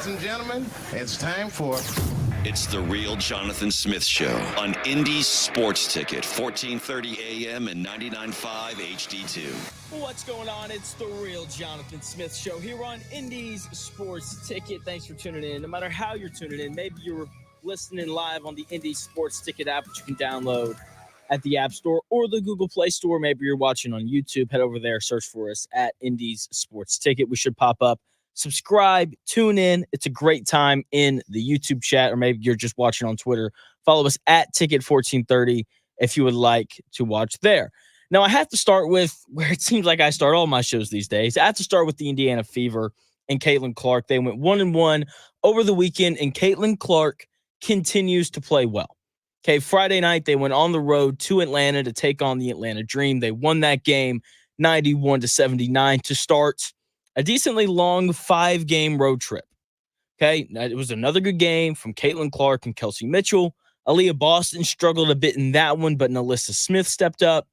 and gentlemen, it's time for... It's the Real Jonathan Smith Show on Indy's Sports Ticket, 1430 AM and 99.5 HD2. What's going on? It's the Real Jonathan Smith Show here on Indy's Sports Ticket. Thanks for tuning in. No matter how you're tuning in, maybe you're listening live on the Indy's Sports Ticket app, which you can download at the App Store or the Google Play Store. Maybe you're watching on YouTube. Head over there, search for us at Indy's Sports Ticket. We should pop up. Subscribe, tune in. It's a great time in the YouTube chat, or maybe you're just watching on Twitter. Follow us at Ticket1430 if you would like to watch there. Now, I have to start with where it seems like I start all my shows these days. I have to start with the Indiana Fever and Caitlin Clark. They went 1-1 over the weekend, and Caitlin Clark continues to play well. Okay, Friday night, they went on the road to Atlanta to take on the Atlanta Dream. They won that game 91-79 to start a decently long 5-game road trip. Okay, now, it was another good game from Caitlin Clark and Kelsey Mitchell. Aaliyah Boston struggled a bit in that one, but Nalissa Smith stepped up.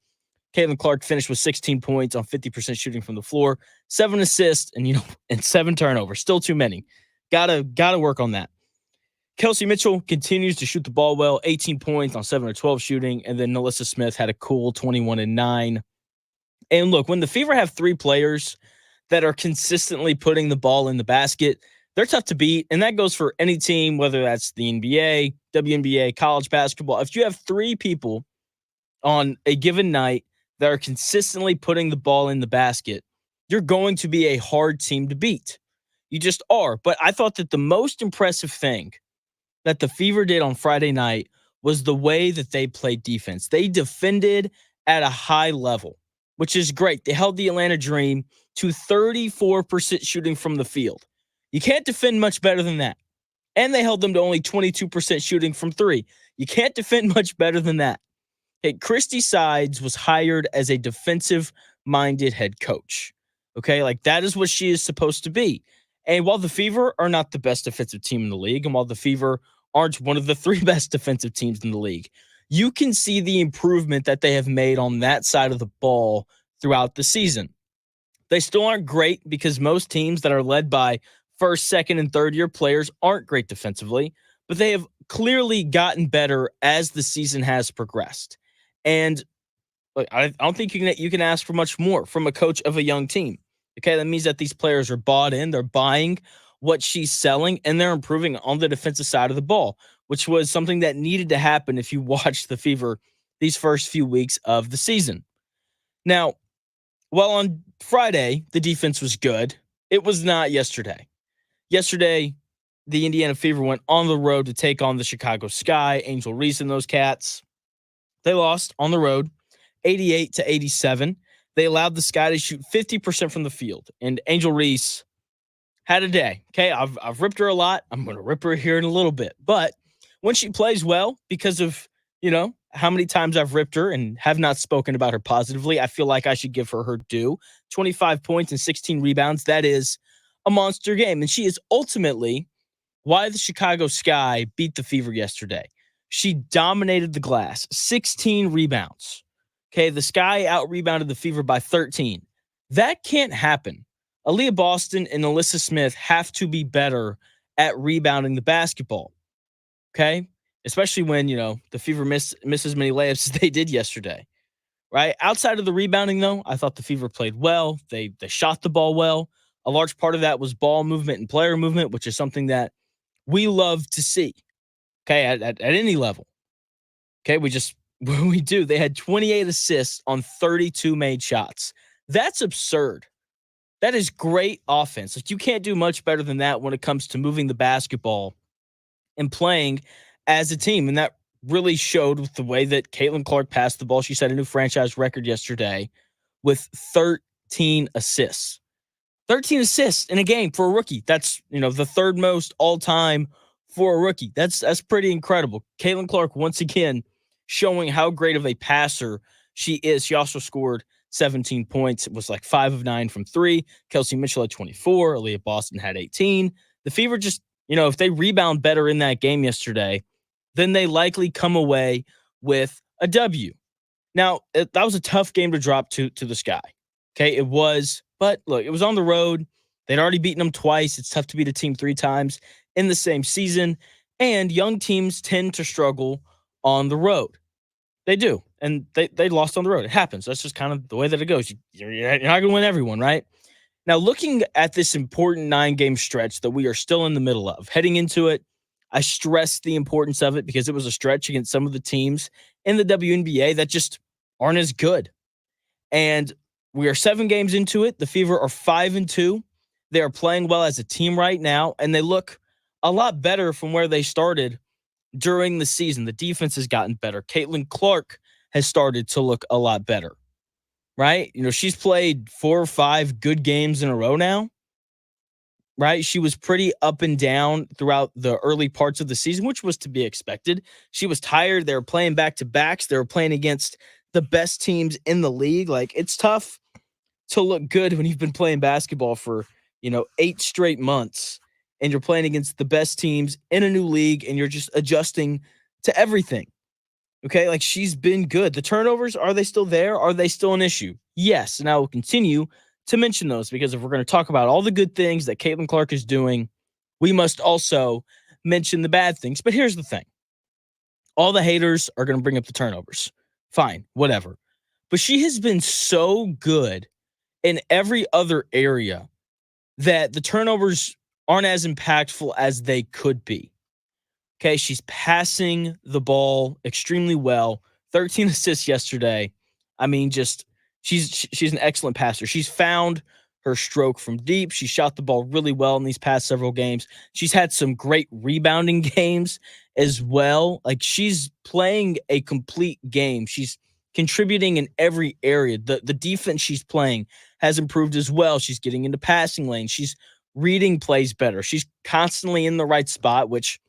Caitlin Clark finished with 16 points on 50% shooting from the floor, 7 assists, and 7 turnovers. Still too many. Gotta work on that. Kelsey Mitchell continues to shoot the ball well, 18 points on 7 or 12 shooting, and then Nalissa Smith had a cool 21-9. And look, when the Fever have 3 players that are consistently putting the ball in the basket, they're tough to beat, and that goes for any team, whether that's the NBA, WNBA, college basketball. If you have 3 people on a given night that are consistently putting the ball in the basket, you're going to be a hard team to beat. You just are. But I thought that the most impressive thing that the Fever did on Friday night was the way that they played defense. They defended at a high level, which is great. They held the Atlanta Dream to 34% shooting from the field. You can't defend much better than that. And they held them to only 22% shooting from 3. You can't defend much better than that. Okay, Christy Sides was hired as a defensive-minded head coach. Okay, like that is what she is supposed to be. And while the Fever are not the best defensive team in the league, and while the Fever aren't one of the 3 best defensive teams in the league, you can see the improvement that they have made on that side of the ball throughout the season. They still aren't great because most teams that are led by first, second, and third-year players aren't great defensively, but they have clearly gotten better as the season has progressed. And look, I don't think you can ask for much more from a coach of a young team. Okay, that means that these players are bought in, they're buying what she's selling, and they're improving on the defensive side of the ball, which was something that needed to happen if you watched the Fever these first few weeks of the season. Now, while on Friday, the defense was good, it was not yesterday. Yesterday, the Indiana Fever went on the road to take on the Chicago Sky, Angel Reese and those Cats. They lost on the road, 88-87. They allowed the Sky to shoot 50% from the field, and Angel Reese had a day. Okay, I've ripped her a lot. I'm going to rip her here in a little bit. But when she plays well, because of, how many times I've ripped her and have not spoken about her positively, I feel like I should give her due. 25 points and 16 rebounds. That is a monster game. And she is ultimately why the Chicago Sky beat the Fever yesterday. She dominated the glass. 16 rebounds. Okay, the Sky out-rebounded the Fever by 13. That can't happen. Aaliyah Boston and Nalissa Smith have to be better at rebounding the basketball. Okay? Especially when, the Fever miss as many layups as they did yesterday. Right? Outside of the rebounding, though, I thought the Fever played well. They shot the ball well. A large part of that was ball movement and player movement, which is something that we love to see. Okay? At any level. Okay? We do. They had 28 assists on 32 made shots. That's absurd. That is great offense. Like, you can't do much better than that when it comes to moving the basketball and playing as a team. And that really showed with the way that Caitlin Clark passed the ball. She set a new franchise record yesterday with 13 assists. 13 assists in a game for a rookie. That's, the third most all-time for a rookie. That's pretty incredible. Caitlin Clark, once again, showing how great of a passer she is. She also scored 17 points. It was like 5 of 9 from 3. Kelsey Mitchell had 24. Aaliyah Boston had 18. The Fever just, if they rebound better in that game yesterday, then they likely come away with a W. Now, that was a tough game to drop to the Sky. Okay, it was. But look, it was on the road. They'd already beaten them twice. It's tough to beat a team 3 times in the same season. And young teams tend to struggle on the road. They do. And they lost on the road. It happens. That's just kind of the way that it goes. You're not going to win everyone, right? Now, looking at this important 9-game stretch that we are still in the middle of, heading into it, I stress the importance of it because it was a stretch against some of the teams in the WNBA that just aren't as good. And we are 7 games into it. The Fever are 5-2. They are playing well as a team right now, and they look a lot better from where they started during the season. The defense has gotten better. Caitlin Clark has started to look a lot better, right? She's played 4 or 5 good games in a row now, right? She was pretty up and down throughout the early parts of the season, which was to be expected. She was tired. They were playing back-to-backs. They were playing against the best teams in the league. Like, it's tough to look good when you've been playing basketball for, 8 straight months and you're playing against the best teams in a new league and you're just adjusting to everything. Okay, like, she's been good. The turnovers, are they still there? Are they still an issue? Yes, and I will continue to mention those because if we're going to talk about all the good things that Caitlin Clark is doing, we must also mention the bad things. But here's the thing. All the haters are going to bring up the turnovers. Fine, whatever. But she has been so good in every other area that the turnovers aren't as impactful as they could be. Okay, she's passing the ball extremely well. 13 assists yesterday. I mean, just she's an excellent passer. She's found her stroke from deep. She shot the ball really well in these past several games. She's had some great rebounding games as well. Like, she's playing a complete game. She's contributing in every area. The defense she's playing has improved as well. She's getting into passing lane. She's reading plays better. She's constantly in the right spot, which,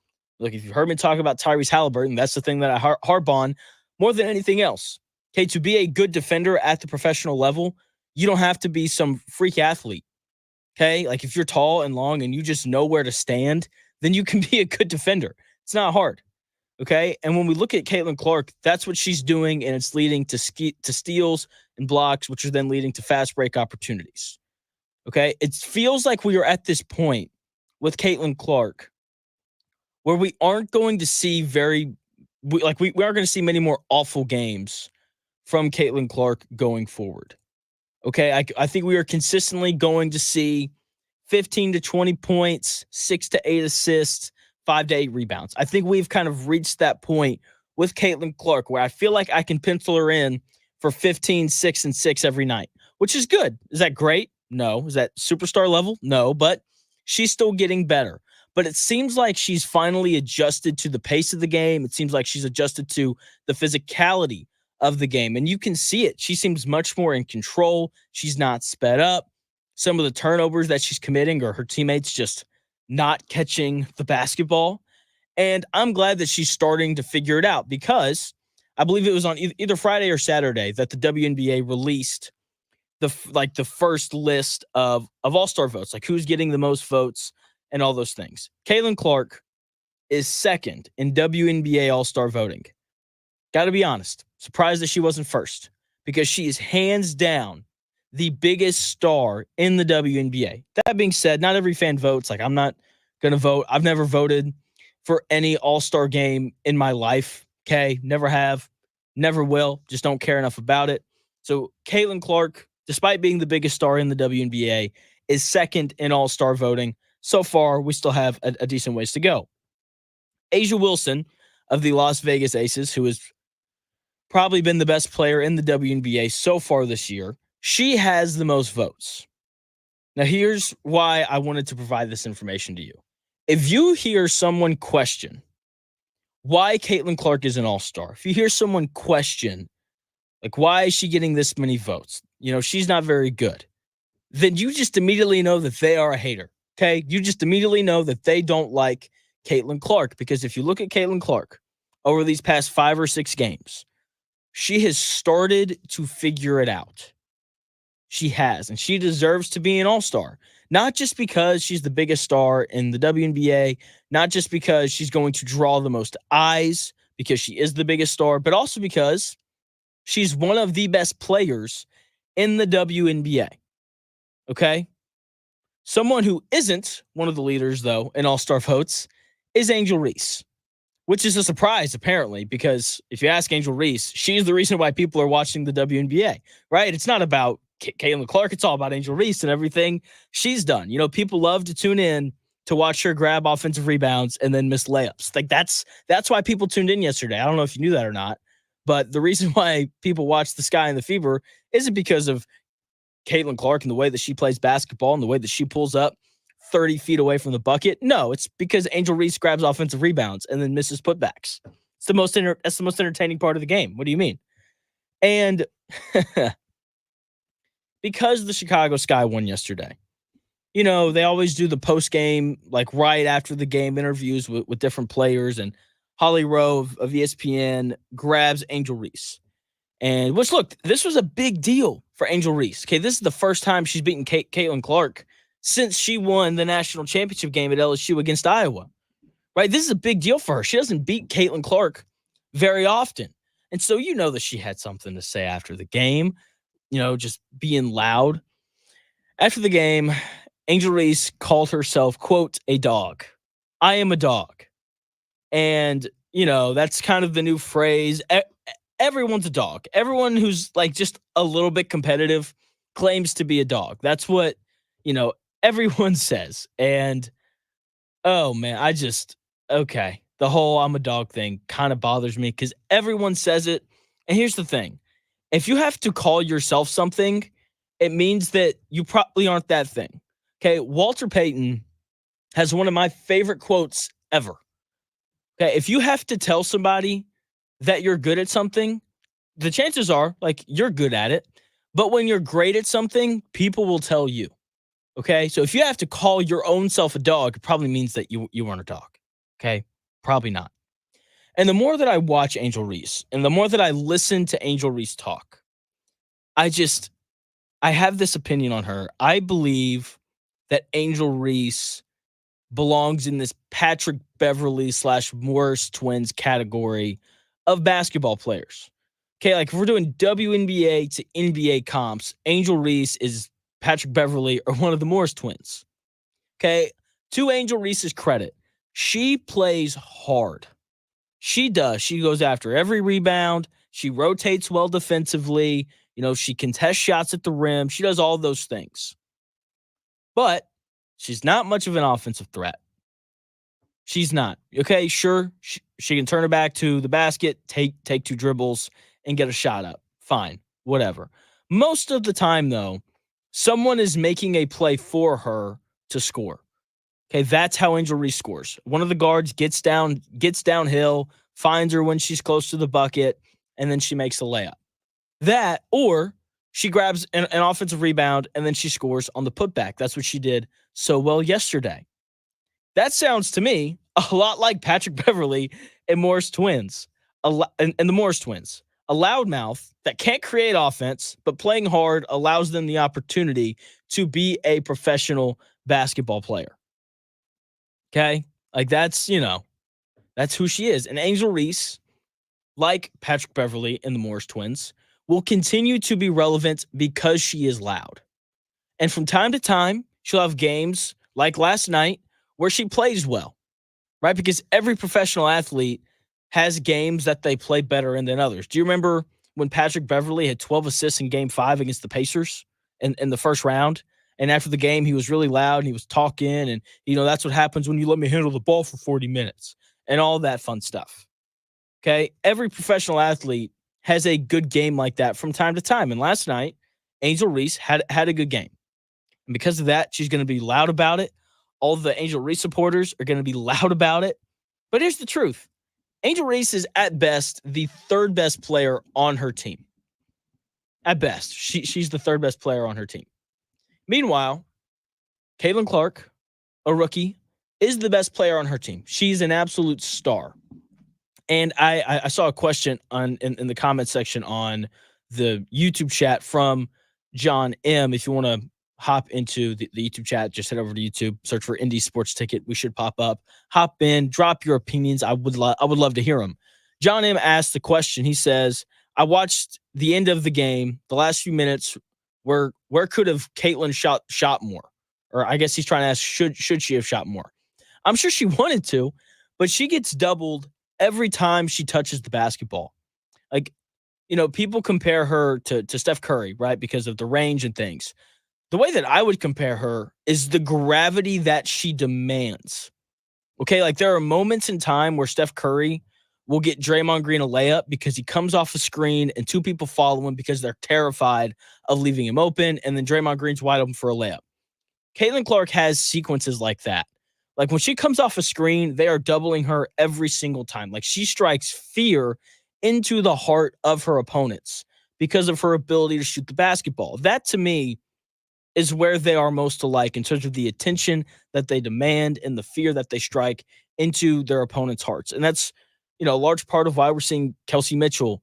look, if you've heard me talk about Tyrese Halliburton, that's the thing that I harp on more than anything else. Okay, to be a good defender at the professional level, you don't have to be some freak athlete. Okay, like, if you're tall and long and you just know where to stand, then you can be a good defender. It's not hard. Okay, and when we look at Caitlin Clark, that's what she's doing, and it's leading to steals and blocks, which are then leading to fast break opportunities. Okay, it feels like we are at this point with Caitlin Clark where we aren't going to see we aren't going to see many more awful games from Caitlin Clark going forward. Okay, I think we are consistently going to see 15 to 20 points, 6 to 8 assists, 5 to 8 rebounds. I think we've kind of reached that point with Caitlin Clark where I feel like I can pencil her in for 15, 6, and 6 every night, which is good. Is that great? No. Is that superstar level? No, but she's still getting better. But it seems like she's finally adjusted to the pace of the game. It seems like she's adjusted to the physicality of the game, and you can see it. She seems much more in control. She's not sped up. Some of the turnovers that she's committing are her teammates just not catching the basketball. And I'm glad that she's starting to figure it out because I believe it was on either Friday or Saturday that the WNBA released the first list of all-star votes, like who's getting the most votes and all those things. Caitlin Clark is second in WNBA all-star voting. Got to be honest, surprised that she wasn't first because she is hands down the biggest star in the WNBA. That being said, not every fan votes. Like, I'm not going to vote. I've never voted for any all-star game in my life. Okay, never have, never will. Just don't care enough about it. So Caitlin Clark, despite being the biggest star in the WNBA, is second in all-star voting. So far, we still have a decent ways to go. A'ja Wilson of the Las Vegas Aces, who has probably been the best player in the WNBA so far this year, she has the most votes. Now, here's why I wanted to provide this information to you. If you hear someone question why Caitlin Clark is an all-star, if you hear someone question, like, why is she getting this many votes? She's not very good. Then you just immediately know that they are a hater, okay? You just immediately know that they don't like Caitlin Clark because if you look at Caitlin Clark over these past 5 or 6 games, she has started to figure it out. She has, and she deserves to be an all-star. Not just because she's the biggest star in the WNBA, not just because she's going to draw the most eyes because she is the biggest star, but also because she's one of the best players in the WNBA. Okay? Someone who isn't one of the leaders, though, in all-star votes is Angel Reese, which is a surprise, apparently, because if you ask Angel Reese, she's the reason why people are watching the WNBA, right? It's not about Caitlin Clark. It's all about Angel Reese and everything she's done. You know, people love to tune in to watch her grab offensive rebounds and then miss layups. Like that's why people tuned in yesterday. I don't know if you knew that or not, but the reason why people watch the Sky and the Fever isn't because of Caitlin Clark and the way that she plays basketball and the way that she pulls up 30 feet away from the bucket. No, it's because Angel Reese grabs offensive rebounds and then misses putbacks. It's that's the most entertaining part of the game. What do you mean? And because the Chicago Sky won yesterday, you know, they always do the post-game, like right after the game interviews with different players, and Holly Rowe of ESPN grabs Angel Reese. And which, look, this was a big deal for Angel Reese. Okay, this is the first time she's beaten Caitlin Clark since she won the national championship game at LSU against Iowa, right? This is a big deal for her. She doesn't beat Caitlin Clark very often. And so you know that she had something to say after the game, you know, just being loud. After the game, Angel Reese called herself, quote, a dog. I am a dog. And, you know, that's kind of the new phrase. Everyone's a dog. Everyone who's like just a little bit competitive claims to be a dog. That's what, you know, everyone says. And, oh, man, okay. The whole I'm a dog thing kind of bothers me because everyone says it. And here's the thing. If you have to call yourself something, it means that you probably aren't that thing. Okay, Walter Payton has one of my favorite quotes ever. Okay, if you have to tell somebody that you're good at something, the chances are, like, you're good at it. But when you're great at something, people will tell you. Okay, so if you have to call your own self a dog, it probably means that you aren't a dog. Okay, probably not. And the more that I watch Angel Reese, and the more that I listen to Angel Reese talk, I have this opinion on her. I believe that Angel Reese belongs in this Patrick Beverley / Morris twins category of basketball players. Okay, like if we're doing WNBA to NBA comps, Angel Reese is Patrick Beverley or one of the Morris twins. Okay, to Angel Reese's credit, she plays hard. She does. She goes after every rebound. She rotates well defensively. You know, she contests shots at the rim. She does all those things. But she's not much of an offensive threat. She's not. Okay, sure, she can turn her back to the basket, take 2 dribbles, and get a shot up. Fine, whatever. Most of the time, though, someone is making a play for her to score. Okay, that's how Angel Reese scores. One of the guards gets downhill, finds her when she's close to the bucket, and then she makes a layup. That, or she grabs an offensive rebound, and then she scores on the putback. That's what she did so well yesterday. That sounds to me a lot like Patrick Beverley and Morris twins, and the Morris twins. A loudmouth that can't create offense, but playing hard allows them the opportunity to be a professional basketball player. Okay? Like that's who she is. And Angel Reese, like Patrick Beverley and the Morris twins, will continue to be relevant because she is loud. And from time to time, she'll have games like last night where she plays well, right? Because every professional athlete has games that they play better in than others. Do you remember when Patrick Beverley had 12 assists in Game 5 against the Pacers in the first round? And after the game, he was really loud and he was talking. And, that's what happens when you let me handle the ball for 40 minutes and all that fun stuff. Okay? Every professional athlete has a good game like that from time to time. And last night, Angel Reese had a good game. And because of that, she's going to be loud about it. All the Angel Reese supporters are going to be loud about it. But here's the truth. Angel Reese is, at best, the third best player on her team. At best, she's the third best player on her team. Meanwhile, Caitlin Clark, a rookie, is the best player on her team. She's an absolute star. And I saw a question in the comment section on the YouTube chat from John M. If you want to hop into the YouTube chat, just head over to YouTube, search for Indie Sports Ticket. We should pop up. Hop in, drop your opinions. I would love to hear them. John M. asked the question. He says, I watched the end of the game, the last few minutes, where could have Caitlin shot more? or I guess he's trying to ask, should she have shot more? I'm sure she wanted to, but she gets doubled every time she touches the basketball. Like, people compare her to Steph Curry, right? Because of the range and things. The way that I would compare her is the gravity that she demands. Okay, like there are moments in time where Steph Curry will get Draymond Green a layup because he comes off a screen and two people follow him because they're terrified of leaving him open, and then Draymond Green's wide open for a layup. Caitlin Clark has sequences like that. Like when she comes off a screen, they are doubling her every single time. Like she strikes fear into the heart of her opponents because of her ability to shoot the basketball. That to me is where they are most alike in terms of the attention that they demand and the fear that they strike into their opponents' hearts. And that's, a large part of why we're seeing Kelsey Mitchell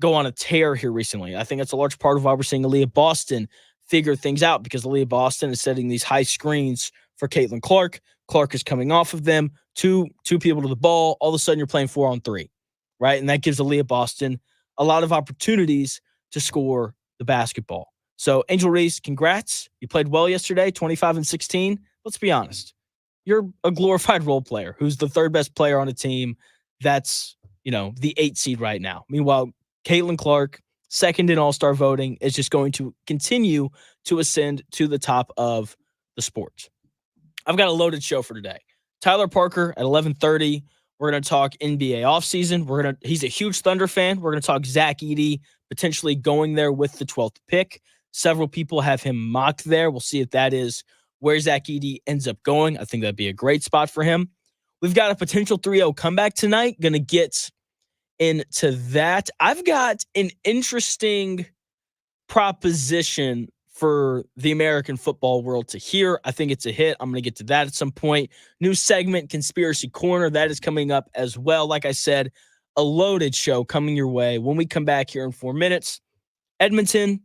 go on a tear here recently. I think that's a large part of why we're seeing Aaliyah Boston figure things out, because Aaliyah Boston is setting these high screens for Caitlin Clark. Clark is coming off of them, two people to the ball. All of a sudden, you're playing 4-on-3, right? And that gives Aaliyah Boston a lot of opportunities to score the basketball. So, Angel Reese, congrats. You played well yesterday, 25-16. Let's be honest. You're a glorified role player who's the third best player on a team that's, the 8 seed right now. Meanwhile, Caitlin Clark, second in All-Star voting, is just going to continue to ascend to the top of the sport. I've got a loaded show for today. Tyler Parker at 11:30. We're going to talk NBA offseason. He's a huge Thunder fan. We're going to talk Zach Edey potentially going there with the 12th pick. Several people have him mocked there. We'll see if that is where Zach Edey ends up going. I think that'd be a great spot for him. We've got a potential 3-0 comeback tonight. Going to get into that. I've got an interesting proposition for the American football world to hear. I think it's a hit. I'm going to get to that at some point. New segment, Conspiracy Corner, that is coming up as well. Like I said, a loaded show coming your way. When we come back here in 4 minutes, Edmonton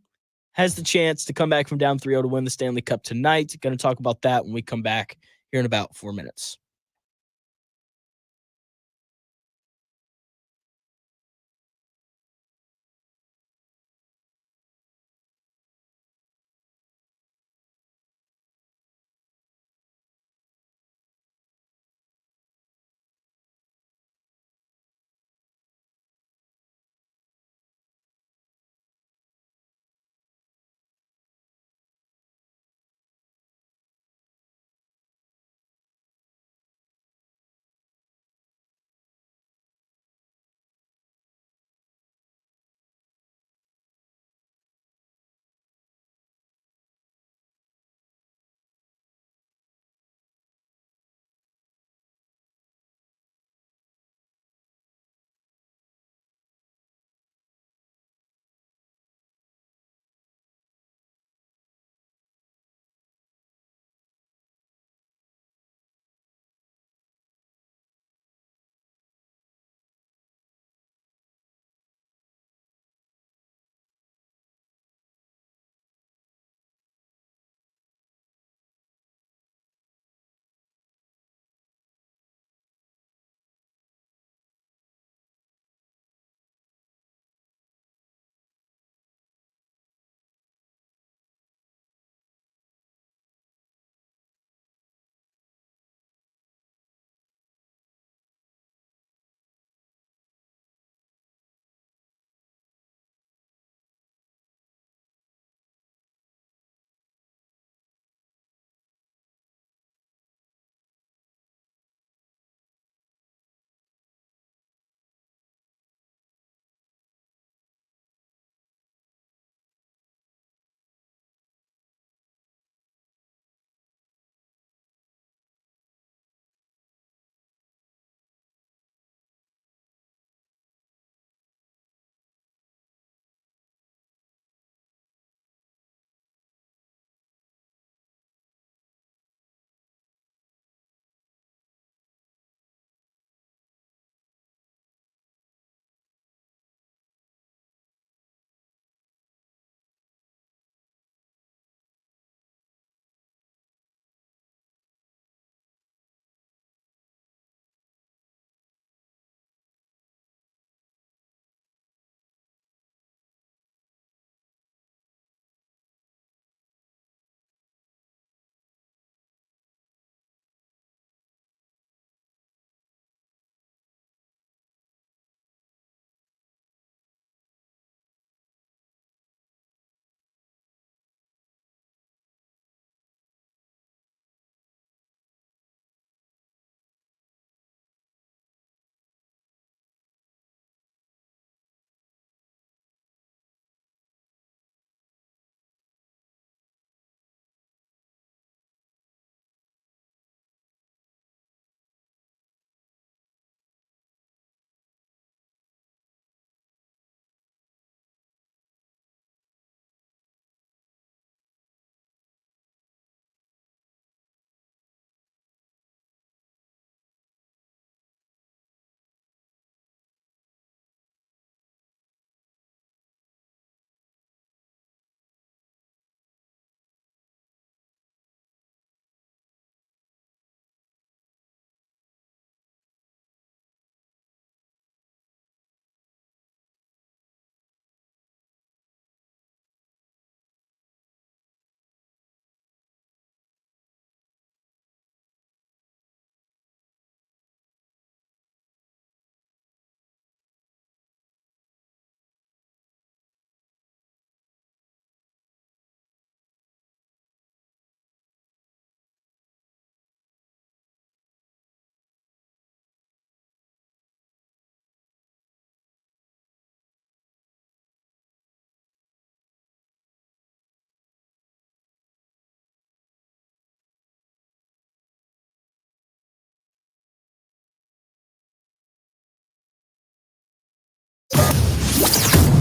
has the chance to come back from down 3-0 to win the Stanley Cup tonight. Going to talk about that when we come back here in about 4 minutes.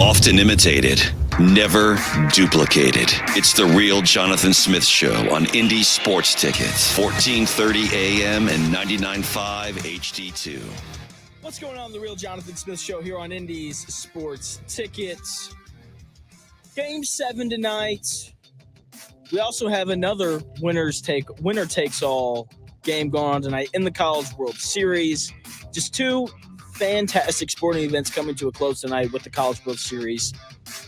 Often imitated, never duplicated. It's the real Jonathan Smith Show on Indy Sports Tickets, 1430 AM and 99.5 HD2. What's going on? The real Jonathan Smith Show here on Indy's Sports Tickets. Game 7 tonight. We also have another winner takes all game going on tonight in the College World Series. Just two fantastic sporting events coming to a close tonight with the College World Series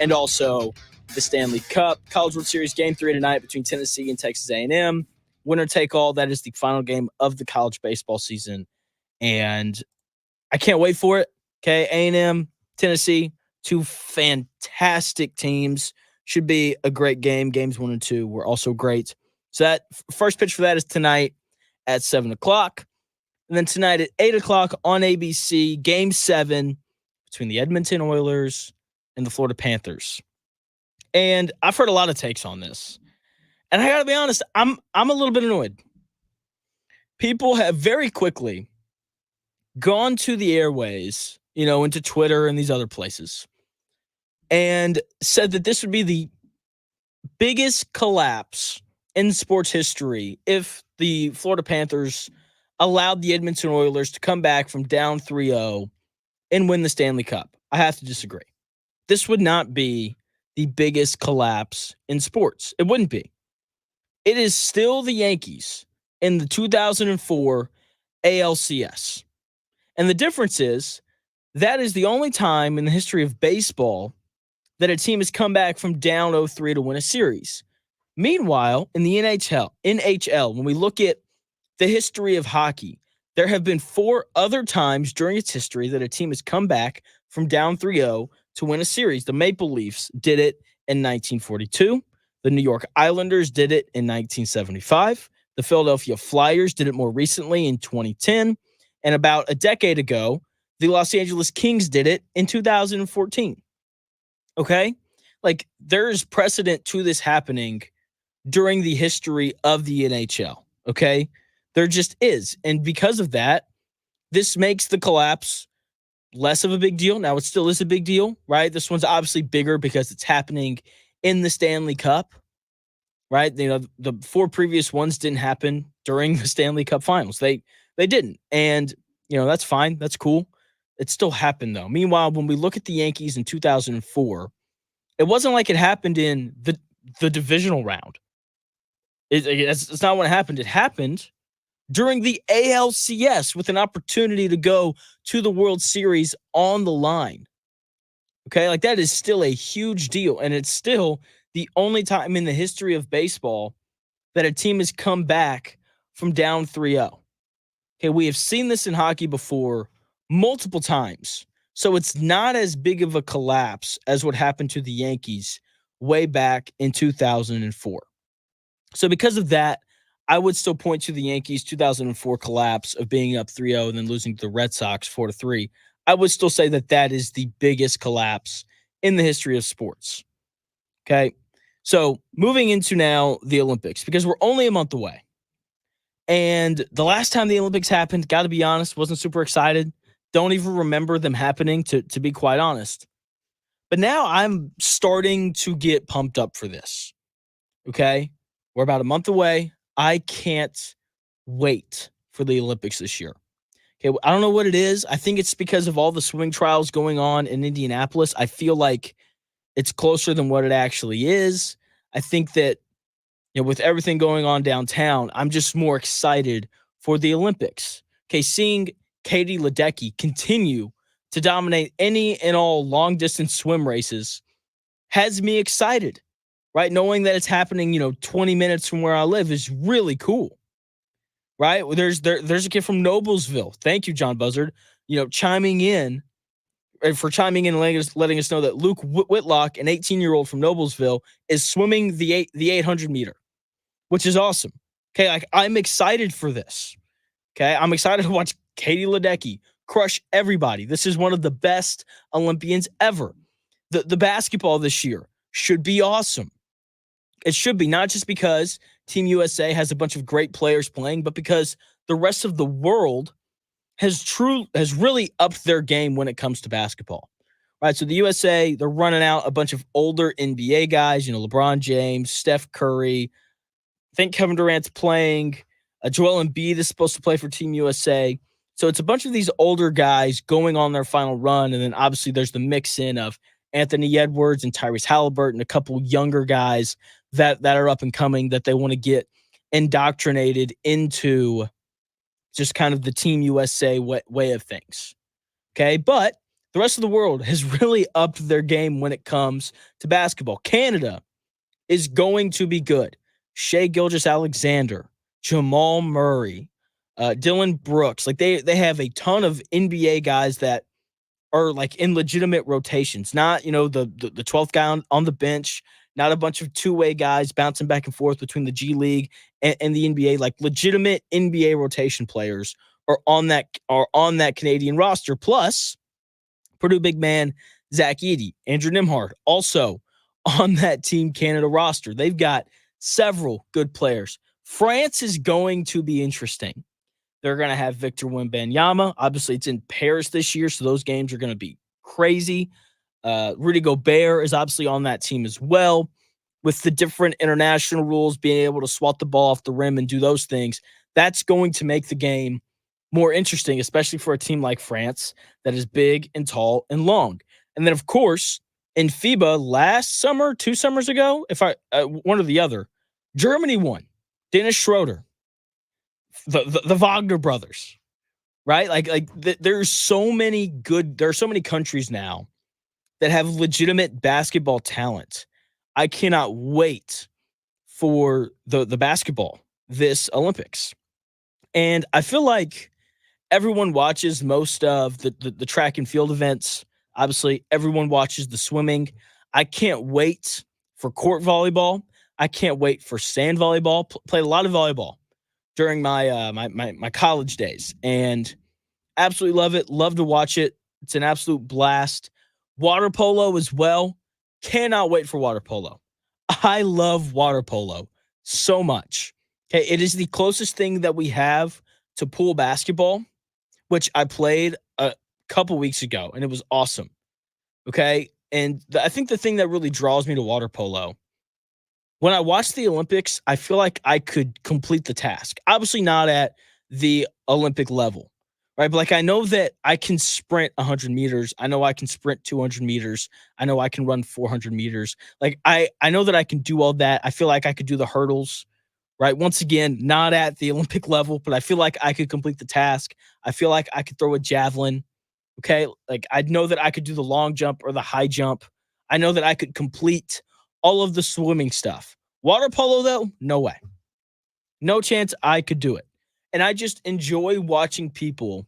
and also the Stanley Cup. College World Series Game 3 tonight between Tennessee and Texas A&M. Winner take all. That is the final game of the college baseball season. And I can't wait for it. Okay, A&M, Tennessee, two fantastic teams. Should be a great game. Games 1 and 2 were also great. So that first pitch for that is tonight at 7 o'clock. And then tonight at 8 o'clock on ABC, Game 7 between the Edmonton Oilers and the Florida Panthers. And I've heard a lot of takes on this. And I got to be honest, I'm a little bit annoyed. People have very quickly gone to the airways, into Twitter and these other places, and said that this would be the biggest collapse in sports history if the Florida Panthers allowed the Edmonton Oilers to come back from down 3-0 and win the Stanley Cup. I have to disagree. This would not be the biggest collapse in sports. It wouldn't be. It is still the Yankees in the 2004 ALCS. And the difference is that is the only time in the history of baseball that a team has come back from down 0-3 to win a series. Meanwhile, in the NHL, when we look at the history of hockey, there have been 4 other times during its history that a team has come back from down 3-0 to win a series. The Maple Leafs did it in 1942. The New York Islanders did it in 1975. The Philadelphia Flyers did it more recently in 2010. And about a decade ago, the Los Angeles Kings did it in 2014. Okay? Like, there's precedent to this happening during the history of the NHL. Okay? There just is. And because of that, this makes the collapse less of a big deal. Now, it still is a big deal, right? This one's obviously bigger because it's happening in the Stanley Cup, right? The 4 previous ones didn't happen during the Stanley Cup finals. They didn't. And, that's fine. That's cool. It still happened, though. Meanwhile, when we look at the Yankees in 2004, it wasn't like it happened in the divisional round. It's not what happened. It happened during the ALCS with an opportunity to go to the World Series on the line. Okay, like that is still a huge deal, and it's still the only time in the history of baseball that a team has come back from down 3-0. Okay, we have seen this in hockey before multiple times, so it's not as big of a collapse as what happened to the Yankees way back in 2004. So because of that, I would still point to the Yankees' 2004 collapse of being up 3-0 and then losing to the Red Sox 4-3. I would still say that is the biggest collapse in the history of sports. Okay, so moving into now the Olympics, because we're only a month away. And the last time the Olympics happened, got to be honest, wasn't super excited. Don't even remember them happening, to be quite honest. But now I'm starting to get pumped up for this. Okay, we're about a month away. I can't wait for the Olympics this year. Okay, I don't know what it is. I think it's because of all the swimming trials going on in Indianapolis. I feel like it's closer than what it actually is. I think that, with everything going on downtown, I'm just more excited for the Olympics. Okay, seeing Katie Ledecky continue to dominate any and all long-distance swim races has me excited, right? Knowing that it's happening, 20 minutes from where I live is really cool. Right? There's a kid from Noblesville. Thank you, John Buzzard. Chiming in and letting us know that Luke Whitlock, an 18-year-old from Noblesville, is swimming the 800 meter, which is awesome. Okay, I'm excited for this. Okay, I'm excited to watch Katie Ledecky crush everybody. This is one of the best Olympians ever. The basketball this year should be awesome. It should be, not just because Team USA has a bunch of great players playing, but because the rest of the world has really upped their game when it comes to basketball. right? So the USA, they're running out a bunch of older NBA guys, LeBron James, Steph Curry. I think Kevin Durant's playing. Joel Embiid is supposed to play for Team USA. So it's a bunch of these older guys going on their final run. And then obviously there's the mix in of Anthony Edwards and Tyrese Halliburton, a couple younger guys that are up and coming that they want to get indoctrinated into just kind of the Team USA way of things. Okay. But the rest of the world has really upped their game when it comes to basketball. Canada is going to be good. Shai Gilgeous-Alexander, Jamal Murray, Dylan Brooks. Like they have a ton of NBA guys that are like in legitimate rotations, not, the 12th guy on the bench, not a bunch of two-way guys bouncing back and forth between the G League and the NBA. Like legitimate NBA rotation players are on that Canadian roster. Plus, Purdue big man Zach Edey, Andrew Nembhard, also on that Team Canada roster. They've got several good players. France is going to be interesting. They're going to have Victor Wembanyama. Obviously, it's in Paris this year, so those games are going to be crazy. Rudy Gobert is obviously on that team as well. With the different international rules, being able to swat the ball off the rim and do those things, that's going to make the game more interesting, especially for a team like France that is big and tall and long. And then, of course, in FIBA last summer, 2 summers ago, one or the other, Germany won. Dennis Schroeder, the Wagner brothers, right? There's so many countries now that have legitimate basketball talent. I cannot wait for the basketball this Olympics. And I feel like everyone watches most of the track and field events. Obviously, everyone watches the swimming. I can't wait for court volleyball. I can't wait for sand volleyball. Played a lot of volleyball during my my college days, and absolutely love it. Love to watch it. It's an absolute blast. Water polo as well. Cannot wait for water polo. I love water polo so much. Okay, it is the closest thing that we have to pool basketball, which I played a couple weeks ago, and it was awesome. Okay, and I think the thing that really draws me to water polo, when I watch the Olympics, I feel like I could complete the task. Obviously not at the Olympic level, right? But like I know that I can sprint 100 meters. I know I can sprint 200 meters. I know I can run 400 meters. Like I know that I can do all that. I feel like I could do the hurdles, right? Once again, not at the Olympic level, but I feel like I could complete the task. I feel like I could throw a javelin. Okay. Like I know that I could do the long jump or the high jump. I know that I could complete all of the swimming stuff. Water polo, though, no way. No chance I could do it. And I just enjoy watching people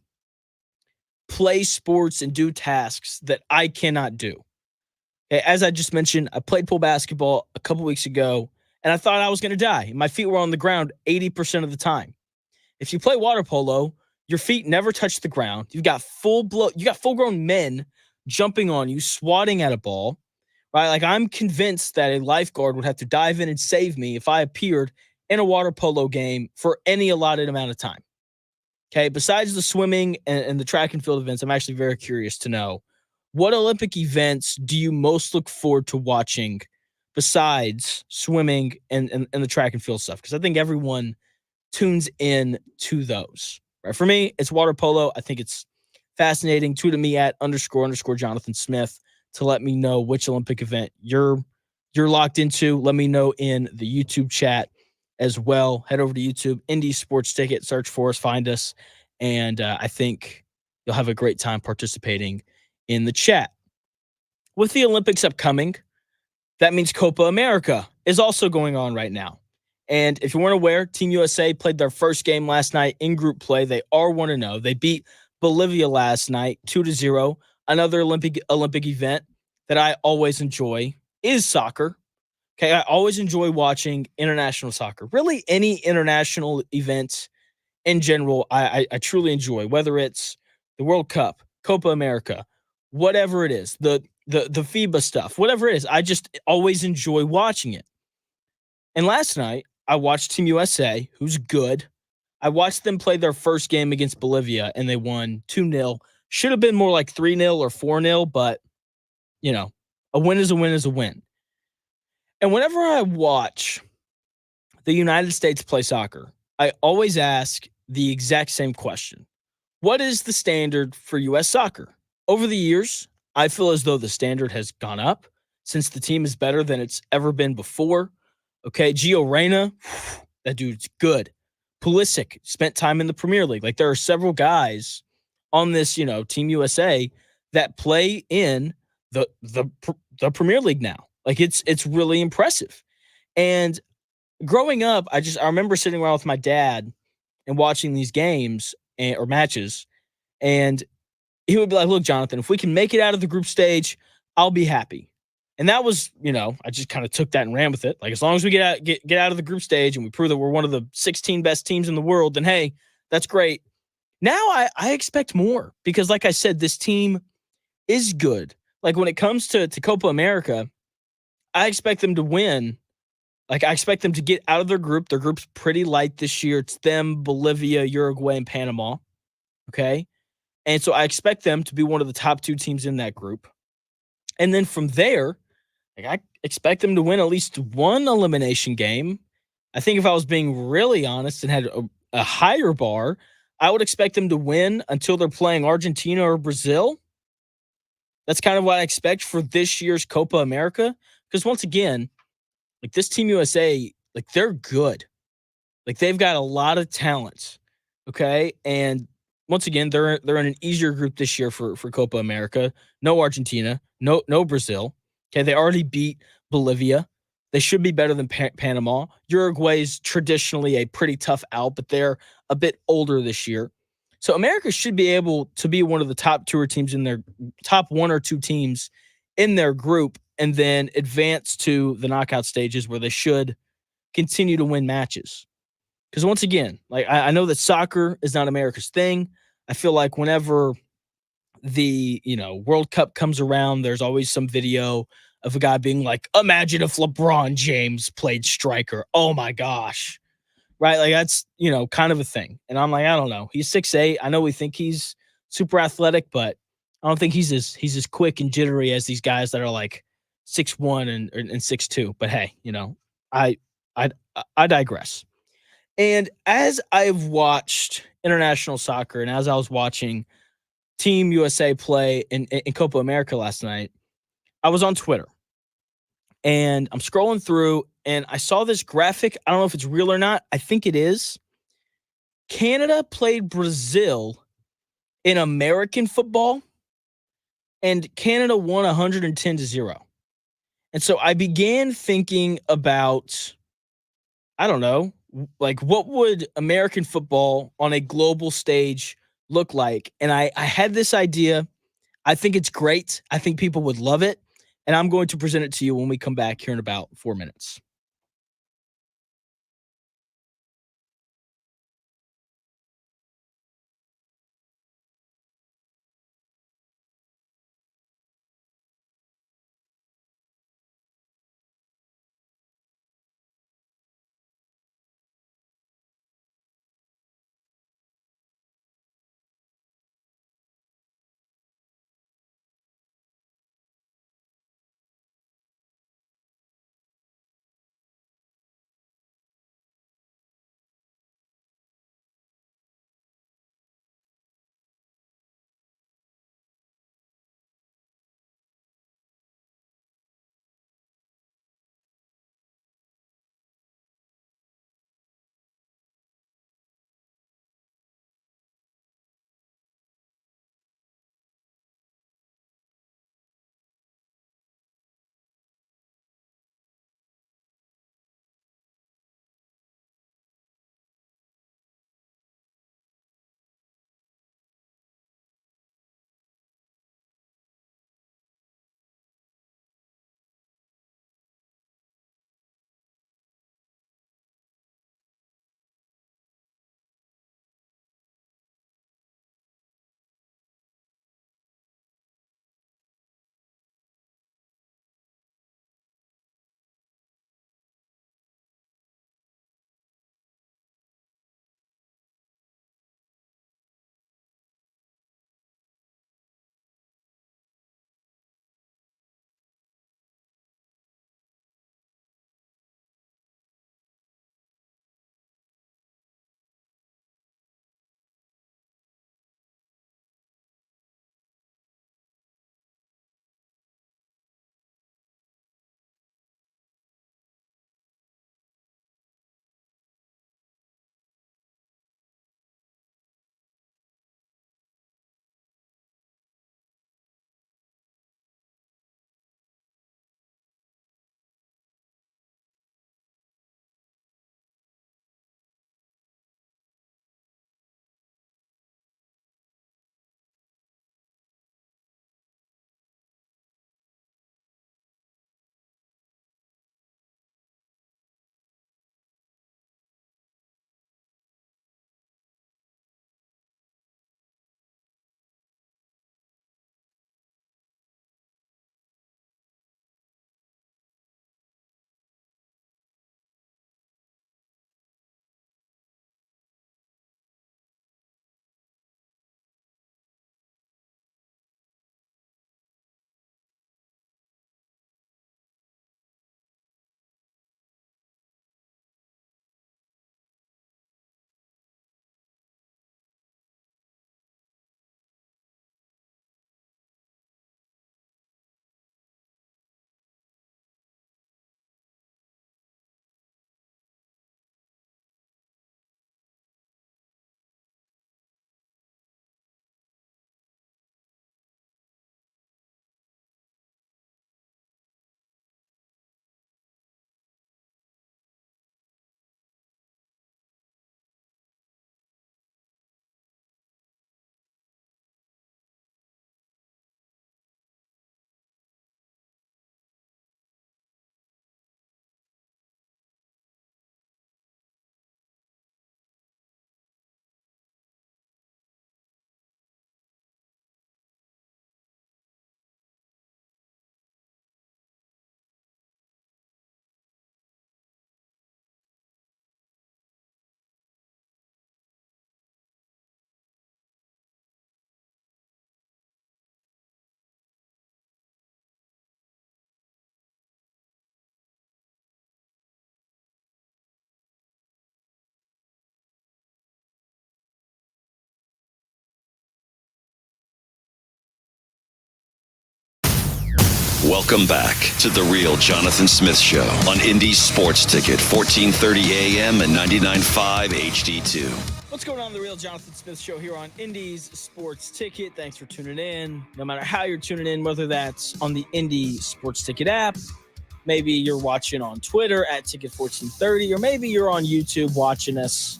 play sports and do tasks that I cannot do. As I just mentioned, I played pool basketball a couple weeks ago, and I thought I was going to die. My feet were on the ground 80% of the time. If you play water polo, your feet never touch the ground. You got full-grown men jumping on you, swatting at a ball. Right? Like I'm convinced that a lifeguard would have to dive in and save me if I appeared in a water polo game for any allotted amount of time. Okay. Besides the swimming and the track and field events, I'm actually very curious to know what Olympic events do you most look forward to watching besides swimming and the track and field stuff? Because I think everyone tunes in to those. Right? For me, it's water polo. I think it's fascinating. Tweet at me at _ Jonathan Smith to let me know which Olympic event you're locked into. Let me know in the YouTube chat as well. Head over to YouTube, Indy Sports Ticket, search for us, find us, and I think you'll have a great time participating in the chat. With the Olympics upcoming, that means Copa America is also going on right now. And if you weren't aware, Team USA played their first game last night in group play. They are 1-0. They beat Bolivia last night 2-0. Another Olympic event that I always enjoy is soccer. Okay, I always enjoy watching international soccer. Really, any international events in general, I truly enjoy. Whether it's the World Cup, Copa America, whatever it is, the FIBA stuff, whatever it is, I just always enjoy watching it. And last night, I watched Team USA, who's good. I watched them play their first game against Bolivia, and they won 2-0. Should have been more like 3-0 or 4-0, but a win is a win is a win. And whenever I watch the United States play soccer, I always ask the exact same question. What is the standard for U.S. soccer? Over the years, I feel as though the standard has gone up since the team is better than it's ever been before. Okay, Gio Reyna, that dude's good. Pulisic spent time in the Premier League. Like there are several guys on this, Team USA that play in the Premier League now. Like it's really impressive. And growing up, I remember sitting around with my dad and watching these games or matches, and he would be like, "Look, Jonathan, if we can make it out of the group stage, I'll be happy." And that was, I just kind of took that and ran with it. Like as long as we get out of the group stage and we prove that we're one of the 16 best teams in the world, then hey, that's great. Now I expect more because, like I said, this team is good. Like when it comes to Copa America, I expect them to win. Like I expect them to get out of their group. Their group's pretty light this year. It's them, Bolivia, Uruguay, and Panama. Okay. And so I expect them to be one of the top 2 teams in that group. And then from there, like I expect them to win at least one elimination game. I think if I was being really honest and had a higher bar, I would expect them to win until they're playing Argentina or Brazil. That's kind of what I expect for this year's Copa America. Because once again, like this Team USA, like they're good. Like they've got a lot of talent. Okay. And once again, they're in an easier group this year for Copa America. No Argentina, no Brazil. Okay. They already beat Bolivia. They should be better than Panama. Uruguay is traditionally a pretty tough out, but they're a bit older this year. So America should be able to be one of the top 2 or teams in their top 1 or 2 teams in their group, and then advance to the knockout stages where they should continue to win matches. Because once again, like I know that soccer is not America's thing. I feel like whenever the World Cup comes around, there's always some video of a guy being like, "Imagine if LeBron James played striker." Oh my gosh, right? Like that's kind of a thing. And I'm like, I don't know. He's 6'8". I know we think he's super athletic, but I don't think he's as quick and jittery as these guys that are like 6'1" and 6'2". But hey, I I I digress. And as I've watched international soccer and as I was watching Team USA play in Copa America last night, I was on Twitter and I'm scrolling through and I saw this graphic. I don't know if it's real or not. I think it is. Canada played Brazil in American football and Canada won 110-0. And so I began thinking about, I don't know, like what would American football on a global stage look like? And I had this idea. I think it's great. I think people would love it. And I'm going to present it to you when we come back here in about 4 minutes. Welcome back to The Real Jonathan Smith Show on Indy Sports Ticket, 1430 AM and 99.5 HD2. What's going on, The Real Jonathan Smith Show here on Indy's Sports Ticket. Thanks for tuning in. No matter how you're tuning in, whether that's on the Indy Sports Ticket app, maybe you're watching on Twitter at Ticket1430, or maybe you're on YouTube watching us.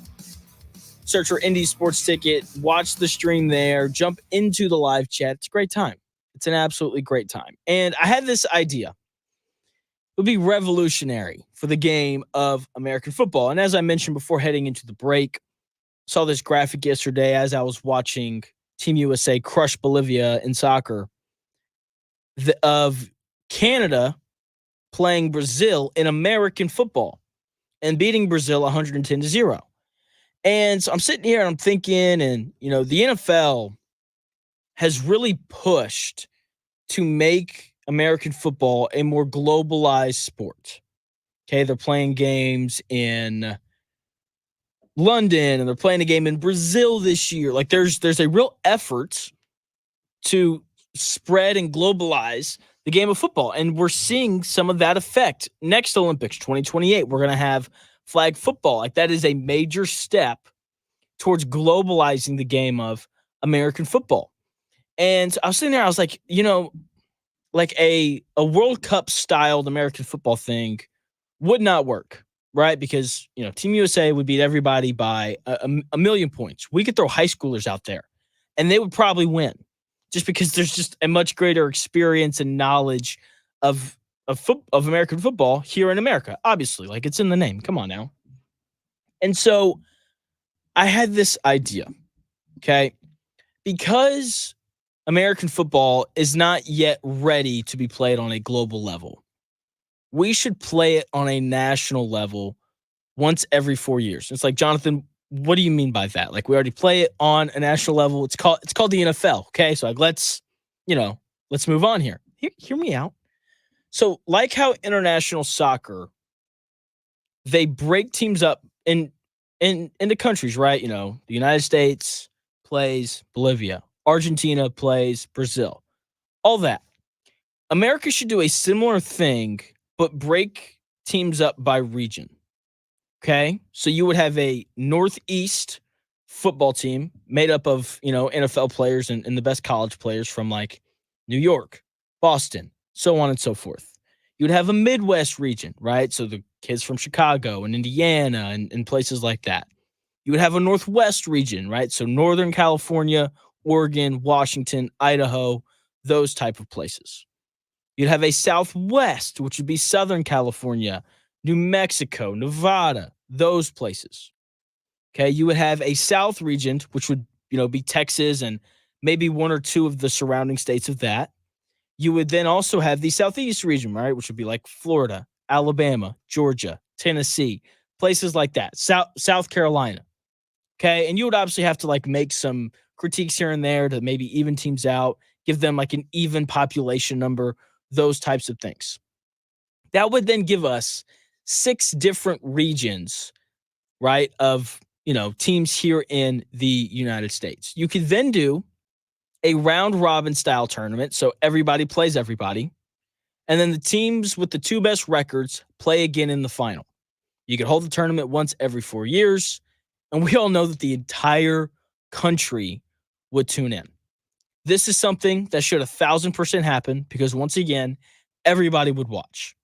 Search for Indy Sports Ticket, watch the stream there, jump into the live chat. It's a great time. It's an absolutely great time. And I had this idea. It would be revolutionary for the game of American football. And as I mentioned before heading into the break, saw this graphic yesterday as I was watching Team USA crush Bolivia in soccer of Canada playing Brazil in American football and beating Brazil 110-0. And so I'm sitting here and I'm thinking, and, the NFL has really pushed to make American football a more globalized sport. Okay, they're playing games in London and they're playing a game in Brazil this year. Like there's a real effort to spread and globalize the game of football. And we're seeing some of that effect. Next Olympics, 2028, we're going to have flag football. Like that is a major step towards globalizing the game of American football. And I was sitting there, I was like, like a World Cup styled American football thing would not work, right? Because, Team USA would beat everybody by a million points. We could throw high schoolers out there and they would probably win just because there's just a much greater experience and knowledge of American football here in America. Obviously, like it's in the name. Come on now. And so I had this idea, okay? Because American football is not yet ready to be played on a global level, we should play it on a national level once every 4 years. It's like, Jonathan, what do you mean by that? Like we already play it on a national level. It's called the NFL. Okay. So like, let's move on here. Hear me out. So like how international soccer, they break teams up into countries, right? The United States plays Bolivia. Argentina plays Brazil. All that. America should do a similar thing, but break teams up by region. Okay? So you would have a Northeast football team made up of, NFL players and the best college players from like New York, Boston, so on and so forth. You would have a Midwest region, right? So the kids from Chicago and Indiana and places like that. You would have a Northwest region, right? So Northern California, Oregon, Washington, Idaho, those type of places. You'd have a Southwest, which would be Southern California, New Mexico, Nevada, those places. Okay, you would have a South region, which would, be Texas and maybe one or two of the surrounding states of that. You would then also have the Southeast region, right, which would be like Florida, Alabama, Georgia, Tennessee, places like that, South Carolina. Okay, and you would obviously have to like make some critiques here and there to maybe even teams out, give them like an even population number, those types of things. That would then give us 6 different regions, right, of, teams here in the United States. You could then do a round robin style tournament, so everybody plays everybody, and then the teams with the 2 best records play again in the final. You could hold the tournament once every 4 years, and we all know that the entire country would tune in. This is something that should 1,000% happen because, once again, everybody would watch.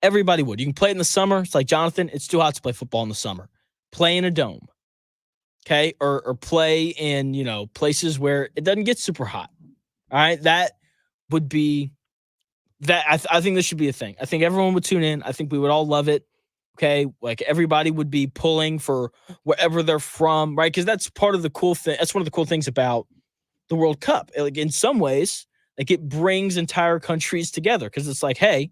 Everybody would. You can play it in the summer. It's like, Jonathan, it's too hot to play football in the summer. Play in a dome, okay? Or play in, places where it doesn't get super hot, all right? That would be that. I think this should be a thing. I think everyone would tune in. I think we would all love it. Okay, like everybody would be pulling for wherever they're from, right? Because that's part of the cool thing. That's one of the cool things about the World Cup. Like in some ways, like it brings entire countries together because it's like, hey,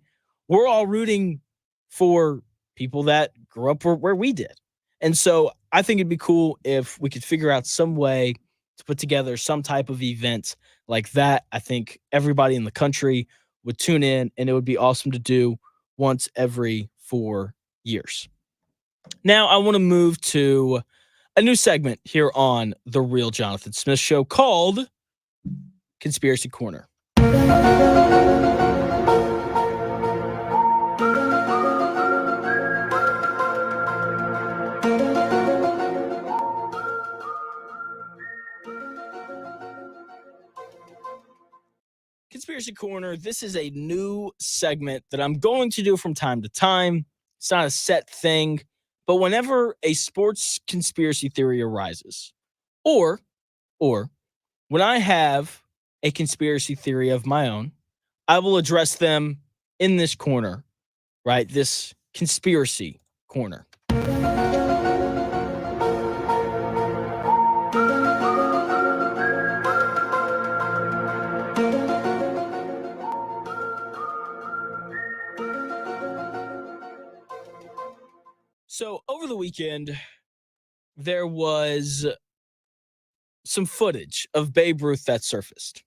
we're all rooting for people that grew up where we did. And so I think it'd be cool if we could figure out some way to put together some type of event like that. I think everybody in the country would tune in and it would be awesome to do once every 4 years. Now I want to move to a new segment here on The Real Jonathan Smith Show called Conspiracy Corner. Conspiracy Corner, this is a new segment that I'm going to do from time to time. It's not a set thing, but whenever a sports conspiracy theory arises, or when I have a conspiracy theory of my own, I will address them in this corner, right? This conspiracy corner. So over the weekend, there was some footage of Babe Ruth that surfaced.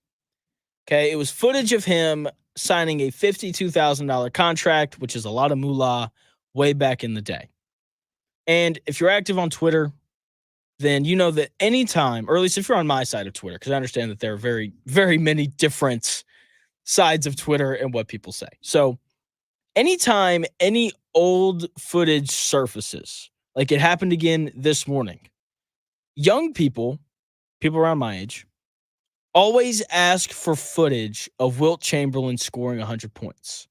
Okay, it was footage of him signing a $52,000 contract, which is a lot of moolah way back in the day. And if you're active on Twitter, then you know that anytime, or at least if you're on my side of Twitter, because I understand that there are very, very many different sides of Twitter and what people say. So anytime any old footage surfaces, like it happened again this morning, young people around my age, always ask for footage of Wilt Chamberlain scoring 100 points.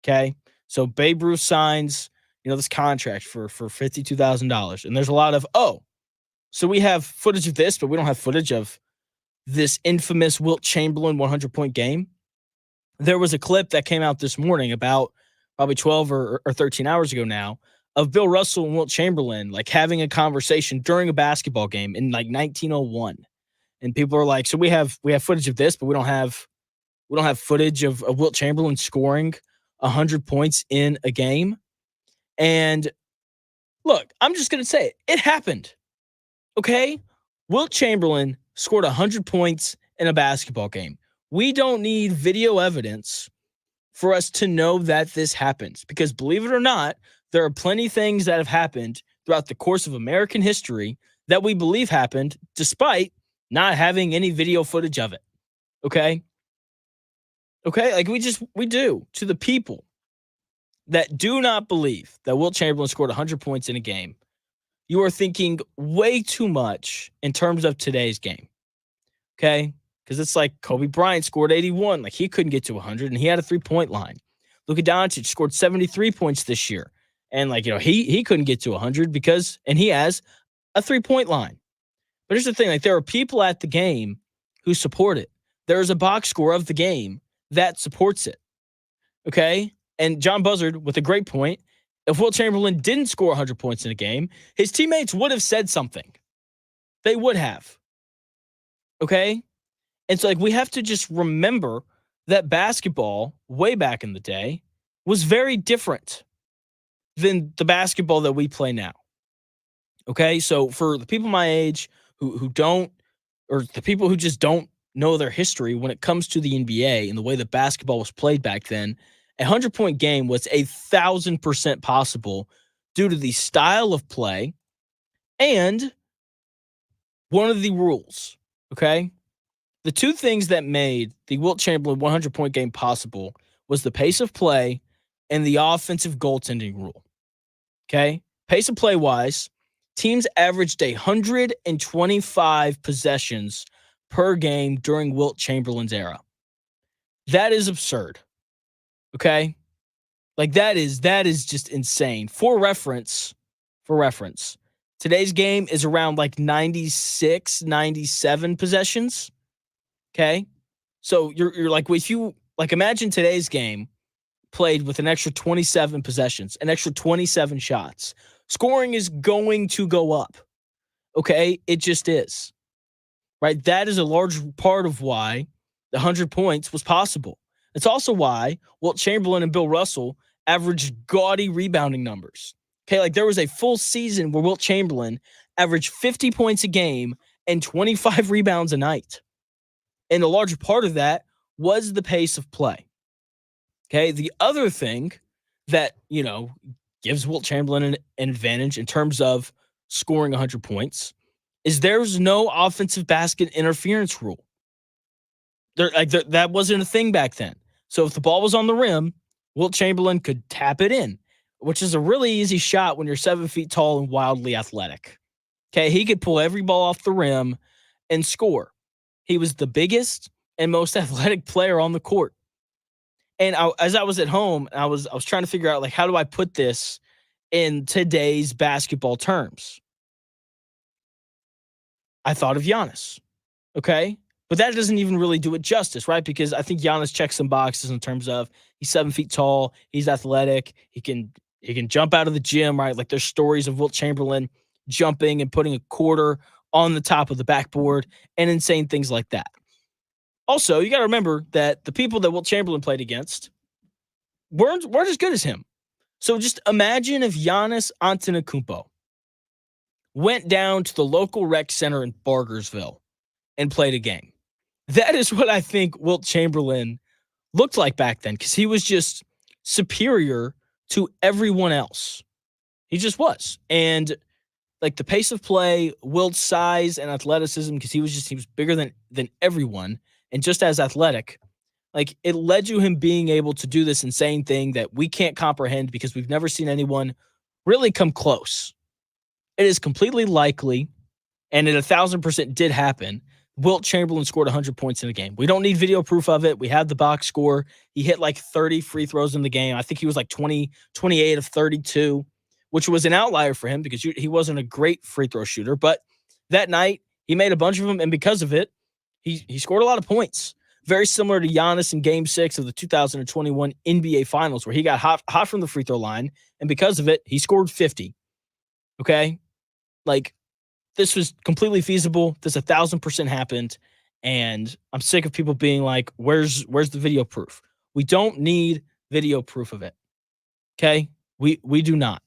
Okay? So Babe Ruth signs, this contract for $52,000. And there's a lot of, so we have footage of this, but we don't have footage of this infamous Wilt Chamberlain 100-point game. There was a clip that came out this morning about probably 12 or 13 hours ago now of Bill Russell and Wilt Chamberlain like having a conversation during a basketball game in like 1901. And people are like, so we have footage of this, but we don't have footage of Wilt Chamberlain scoring 100 points in a game. And look, I'm just going to say it happened. Okay? Wilt Chamberlain scored 100 points in a basketball game. We don't need video evidence for us to know that this happens, because believe it or not, there are plenty of things that have happened throughout the course of American history that we believe happened despite not having any video footage of it. Okay? Okay? Like we do. To the people that do not believe that Wilt Chamberlain scored 100 points in a game, you are thinking way too much in terms of today's game. Okay? Because it's like Kobe Bryant scored 81. Like he couldn't get to 100, and he had a 3-point line. Luka Doncic scored 73 points this year. And he couldn't get to 100 and he has a 3-point line. But here's the thing, there are people at the game who support it. There's a box score of the game that supports it. Okay? And John Buzzard with a great point. If Wilt Chamberlain didn't score 100 points in a game, his teammates would have said something. They would have. Okay? And so we have to just remember that basketball way back in the day was very different than the basketball that we play now. Okay? So for the people my age who don't, or the people who just don't know their history when it comes to the NBA and the way that basketball was played back then, a 100-point game was 1,000% possible due to the style of play and one of the rules. Okay? The two things that made the Wilt Chamberlain 100-point game possible was the pace of play and the offensive goaltending rule. Okay? Pace of play-wise, teams averaged 125 possessions per game during Wilt Chamberlain's era. That is absurd. Okay? That is just insane. For reference, today's game is around 96, 97 possessions. Okay? So you're if you imagine today's game played with an extra 27 possessions, an extra 27 shots. Scoring is going to go up. Okay? It just is. Right? That is a large part of why the 100 points was possible. It's also why Wilt Chamberlain and Bill Russell averaged gaudy rebounding numbers. Okay? There was a full season where Wilt Chamberlain averaged 50 points a game and 25 rebounds a night. And a larger part of that was the pace of play. Okay, the other thing that, gives Wilt Chamberlain an advantage in terms of scoring 100 points is there's no offensive basket interference rule. That wasn't a thing back then. So if the ball was on the rim, Wilt Chamberlain could tap it in, which is a really easy shot when you're 7 feet tall and wildly athletic. Okay, he could pull every ball off the rim and score. He was the biggest and most athletic player on the court. And as I was at home, I was trying to figure out, like, how do I put this in today's basketball terms? I thought of Giannis. Okay. But that doesn't even really do it justice, right? Because I think Giannis checks some boxes in terms of he's 7 feet tall, he's athletic, he can jump out of the gym, right? Like, there's stories of Wilt Chamberlain jumping and putting a quarter on the top of the backboard and insane things like that. Also, you got to remember that the people that Wilt Chamberlain played against weren't as good as him. So just imagine if Giannis Antetokounmpo went down to the local rec center in Bargersville and played a game. That is what I think Wilt Chamberlain looked like back then, because he was just superior to everyone else. He just was. And like, the pace of play, Wilt's size and athleticism, because he was bigger than everyone and just as athletic. Like, it led to him being able to do this insane thing that we can't comprehend because we've never seen anyone really come close. It is completely likely, and it 1,000% did happen, Wilt Chamberlain scored 100 points in a game. We don't need video proof of it. We have the box score. He hit like 30 free throws in the game. I think he was like 28 of 32, which was an outlier for him because he wasn't a great free throw shooter. But that night, he made a bunch of them, and because of it, he scored a lot of points. Very similar to Giannis in Game 6 of the 2021 NBA Finals, where he got hot from the free throw line, and because of it, he scored 50. Okay? Like, this was completely feasible. This 1,000% happened, and I'm sick of people being like, "Where's the video proof?" We don't need video proof of it. Okay? We do not.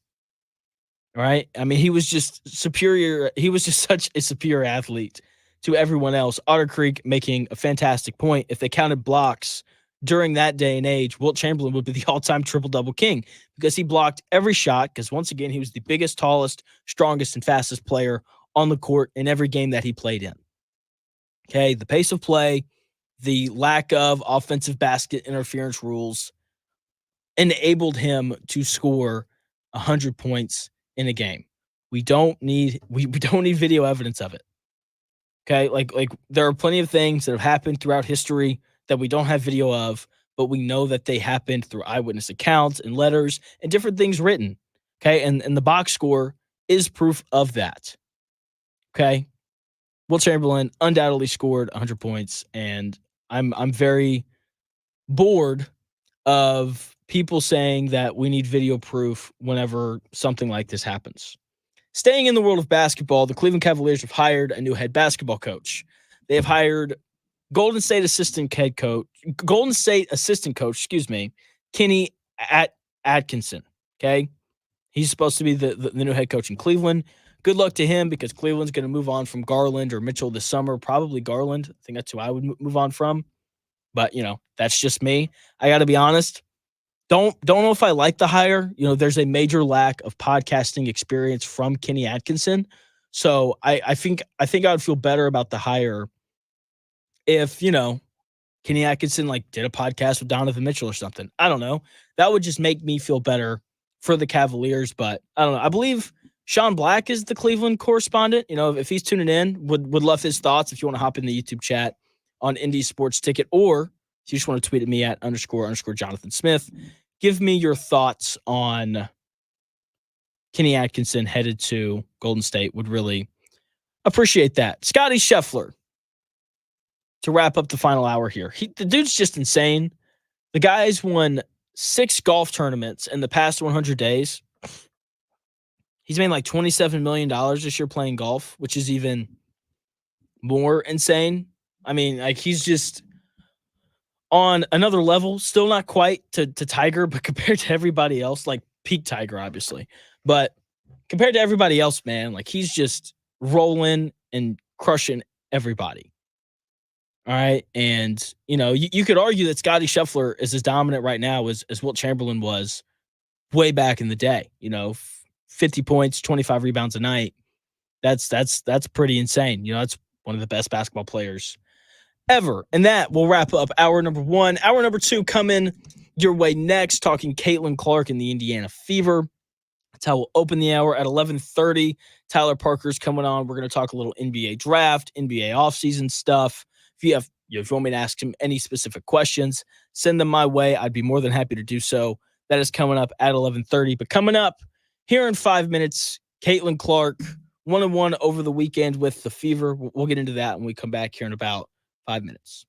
All right? I mean, he was just superior. He was just such a superior athlete to everyone else. Otter Creek making a fantastic point. If they counted blocks during that day and age, Wilt Chamberlain would be the all-time triple-double king because he blocked every shot, because once again, he was the biggest, tallest, strongest, and fastest player on the court in every game that he played in. Okay, the pace of play, the lack of offensive basket interference rules enabled him to score 100 points in a game. We don't need video evidence of it. Okay, like there are plenty of things that have happened throughout history that we don't have video of, but we know that they happened through eyewitness accounts and letters and different things written. Okay, and the box score is proof of that. Okay, Wilt Chamberlain undoubtedly scored 100 points, and I'm very bored of people saying that we need video proof whenever something like this happens. Staying in the world of basketball, the Cleveland Cavaliers have hired a new head basketball coach. They have hired Golden State assistant coach, Kenny Atkinson. Okay, he's supposed to be the new head coach in Cleveland. Good luck to him, because Cleveland's going to move on from Garland or Mitchell this summer. Probably Garland. I think that's who I would move on from. But that's just me. I got to be honest. Don't know if I like the hire. There's a major lack of podcasting experience from Kenny Atkinson. So I think I would feel better about the hire if, Kenny Atkinson did a podcast with Donovan Mitchell or something. I don't know. That would just make me feel better for the Cavaliers, but I don't know. I believe Sean Black is the Cleveland correspondent. If he's tuning in, would love his thoughts. If you want to hop in the YouTube chat on Indy Sports Ticket, or if you just want to tweet at me at _ Jonathan Smith, give me your thoughts on Kenny Atkinson headed to Golden State. Would really appreciate that. Scotty Scheffler, to wrap up the final hour here. The dude's just insane. The guy's won 6 golf tournaments in the past 100 days. He's made like $27 million this year playing golf, which is even more insane. I mean, he's just on another level. Still not quite to Tiger, but compared to everybody else, like peak Tiger, obviously. But compared to everybody else, man, he's just rolling and crushing everybody. All right. And, you could argue that Scotty Scheffler is as dominant right now as Wilt Chamberlain was way back in the day. 50 points, 25 rebounds a night. That's pretty insane. That's one of the best basketball players ever. And that will wrap up hour number 1. Hour number 2 coming your way next, talking Caitlin Clark and the Indiana Fever. That's how we'll open the hour. At 11:30, Tyler Parker's coming on. We're going to talk a little NBA draft, NBA offseason stuff. If if you want me to ask him any specific questions, send them my way. I'd be more than happy to do so. That is coming up at 11:30. But coming up here in 5 minutes, Caitlin Clark, 1-1 over the weekend with the fever. We'll get into that when we come back here in about 5 minutes.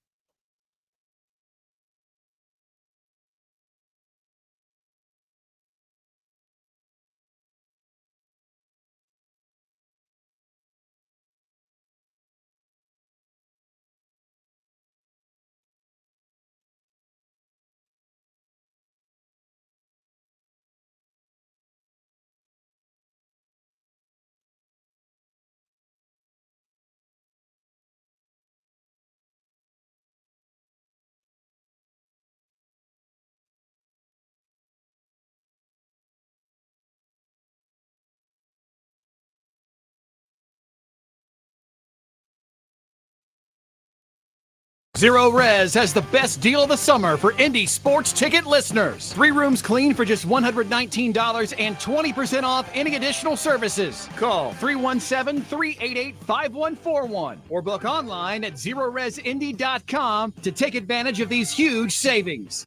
Zero Res has the best deal of the summer for Indy Sports Ticket listeners. 3 rooms clean for just $119 and 20% off any additional services. Call 317-388-5141 or book online at ZeroResIndy.com to take advantage of these huge savings.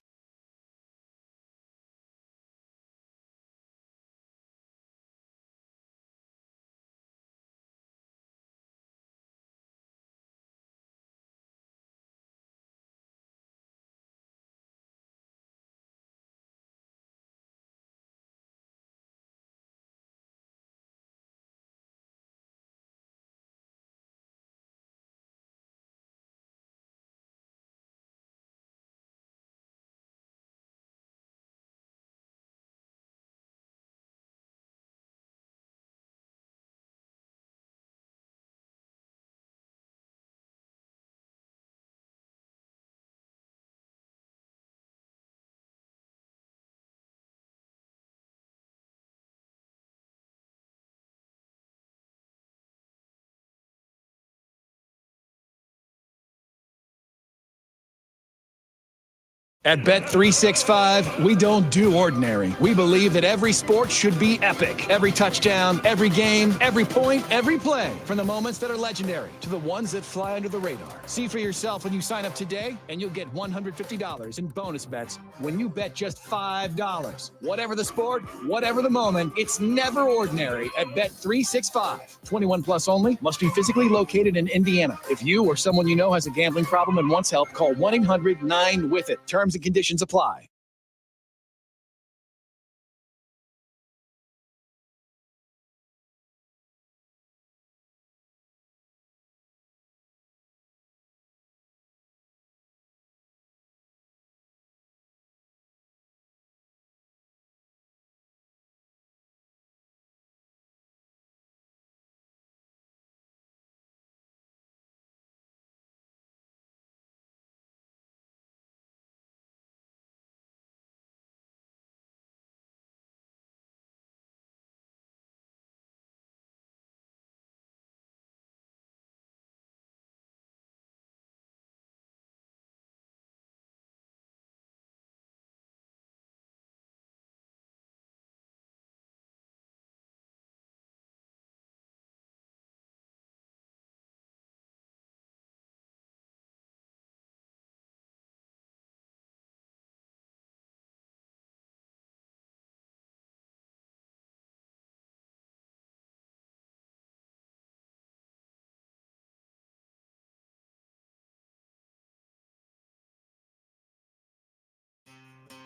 At Bet365, we don't do ordinary. We believe that every sport should be epic. Every touchdown, every game, every point, every play. From the moments that are legendary to the ones that fly under the radar. See for yourself when you sign up today, and you'll get $150 in bonus bets when you bet just $5. Whatever the sport, whatever the moment, it's never ordinary at Bet365. 21 plus only. Must be physically located in Indiana. If you or someone you know has a gambling problem and wants help, call 1-800-9-WITH-IT. Terms and conditions apply.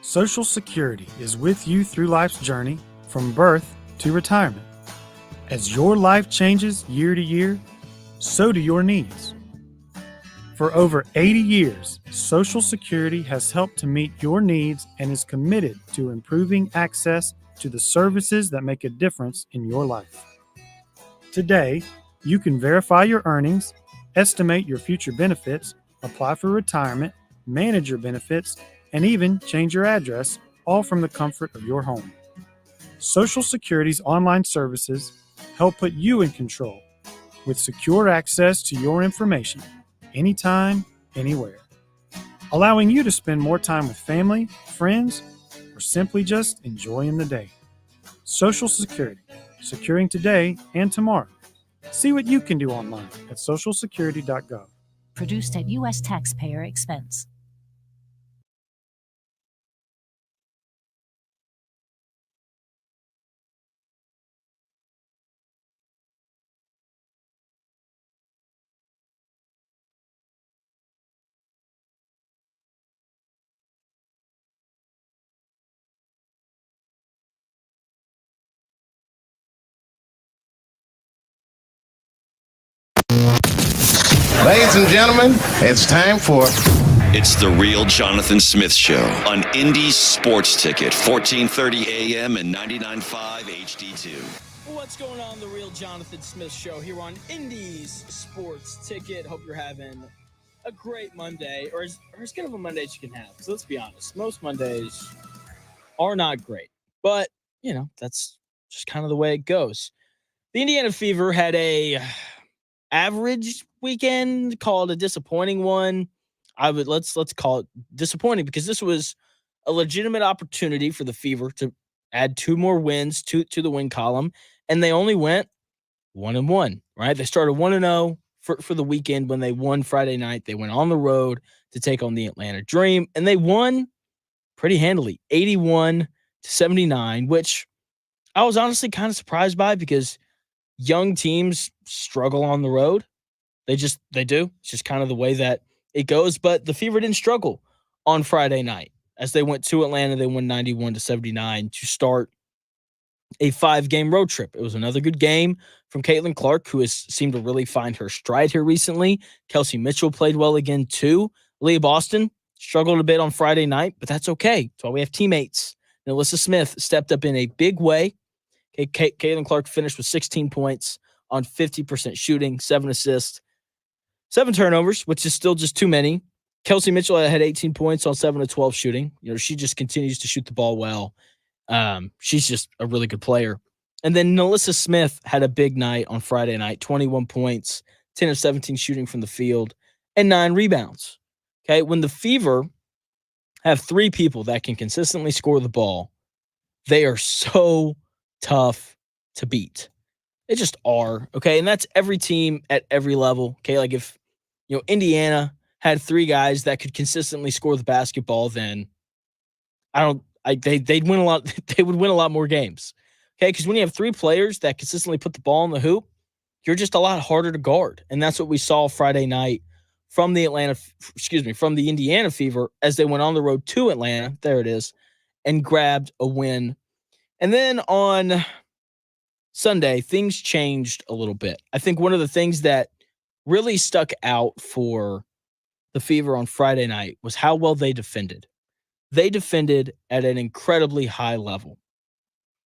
Social Security is with you through life's journey, from birth to retirement. As your life changes year to year, so do your needs. For over 80 years, Social Security has helped to meet your needs and is committed to improving access to the services that make a difference in your life. Today, you can verify your earnings, estimate your future benefits, apply for retirement, manage your benefits, and even change your address, all from the comfort of your home. Social Security's online services help put you in control with secure access to your information anytime, anywhere, allowing you to spend more time with family, friends, or simply just enjoying the day. Social Security, securing today and tomorrow. See what you can do online at socialsecurity.gov. Produced at U.S. taxpayer expense. Ladies and gentlemen, it's time for It's the Real Jonathan Smith Show on Indy's Sports Ticket, 1430 AM and 99.5 HD2. What's going on? The Real Jonathan Smith Show here on Indy's Sports Ticket. Hope you're having a great Monday, or as good of a Monday as you can have. So let's be honest, most Mondays are not great, but that's just kind of the way it goes. The Indiana Fever had a average weekend, call it a disappointing one. Let's call it disappointing because this was a legitimate opportunity for the Fever to add 2 more wins to the win column, and they only went 1-1. Right? They started 1-0 for the weekend when they won Friday night. They went on the road to take on the Atlanta Dream, and they won pretty handily, 81-79, which I was honestly kind of surprised by because young teams struggle on the road. They do. It's just kind of the way that it goes. But the Fever didn't struggle on Friday night. As they went to Atlanta, they won 91-79 to start a 5-game road trip. It was another good game from Caitlin Clark, who has seemed to really find her stride here recently. Kelsey Mitchell played well again, too. Leah Boston struggled a bit on Friday night, but that's okay. That's why we have teammates. And Alyssa Smith stepped up in a big way. Caitlin Clark finished with 16 points on 50% shooting, 7 assists, 7 turnovers, which is still just too many. Kelsey Mitchell had 18 points on 7 of 12 shooting. She just continues to shoot the ball well. She's just a really good player. And then Alyssa Smith had a big night on Friday night, 21 points, 10 of 17 shooting from the field, and 9 rebounds. Okay, when the Fever have 3 people that can consistently score the ball, they are so tough to beat. They just are. Okay, and that's every team at every level. Okay, like if Indiana had 3 guys that could consistently score the basketball, then they'd win a lot. They would win a lot more games. Okay, because when you have 3 players that consistently put the ball in the hoop, you're just a lot harder to guard, and that's what we saw Friday night from the Indiana Fever as they went on the road to Atlanta. There it is, and grabbed a win. And then on Sunday, things changed a little bit. I think one of the things that really stuck out for the Fever on Friday night was how well they defended. They defended at an incredibly high level.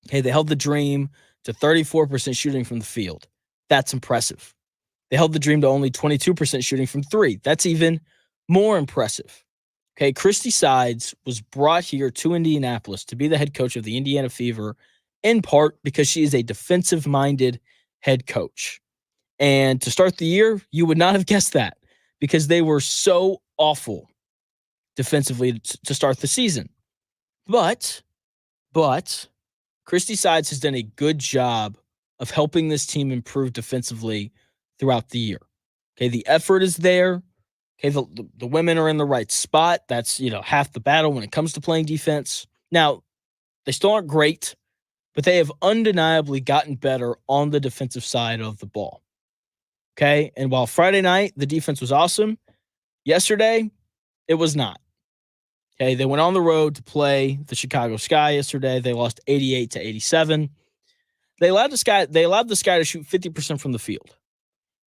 Okay, they held the Dream to 34% shooting from the field. That's impressive. They held the Dream to only 22% shooting from 3. That's even more impressive. Okay, Christy Sides was brought here to Indianapolis to be the head coach of the Indiana Fever, in part because she is a defensive-minded head coach. And to start the year, you would not have guessed that because they were so awful defensively to start the season. But Christy Sides has done a good job of helping this team improve defensively throughout the year. Okay, the effort is there. Okay, the women are in the right spot. That's, half the battle when it comes to playing defense. Now, they still aren't great, but they have undeniably gotten better on the defensive side of the ball. Okay, and while Friday night the defense was awesome, yesterday it was not. Okay, they went on the road to play the Chicago Sky yesterday. They lost 88-87. They allowed the Sky to shoot 50% from the field,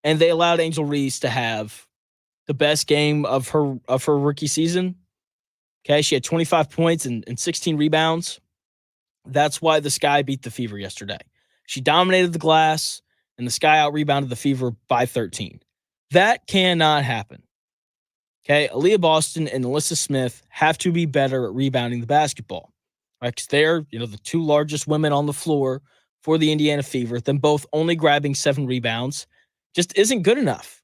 and they allowed Angel Reese to have the best game of her rookie season. Okay, she had 25 points and 16 rebounds. That's why the Sky beat the Fever yesterday. She dominated the glass, and the Sky out-rebounded the Fever by 13. That cannot happen. Okay, Aaliyah Boston and Alyssa Smith have to be better at rebounding the basketball. Right, because they're, the 2 largest women on the floor for the Indiana Fever. Them both only grabbing 7 rebounds just isn't good enough.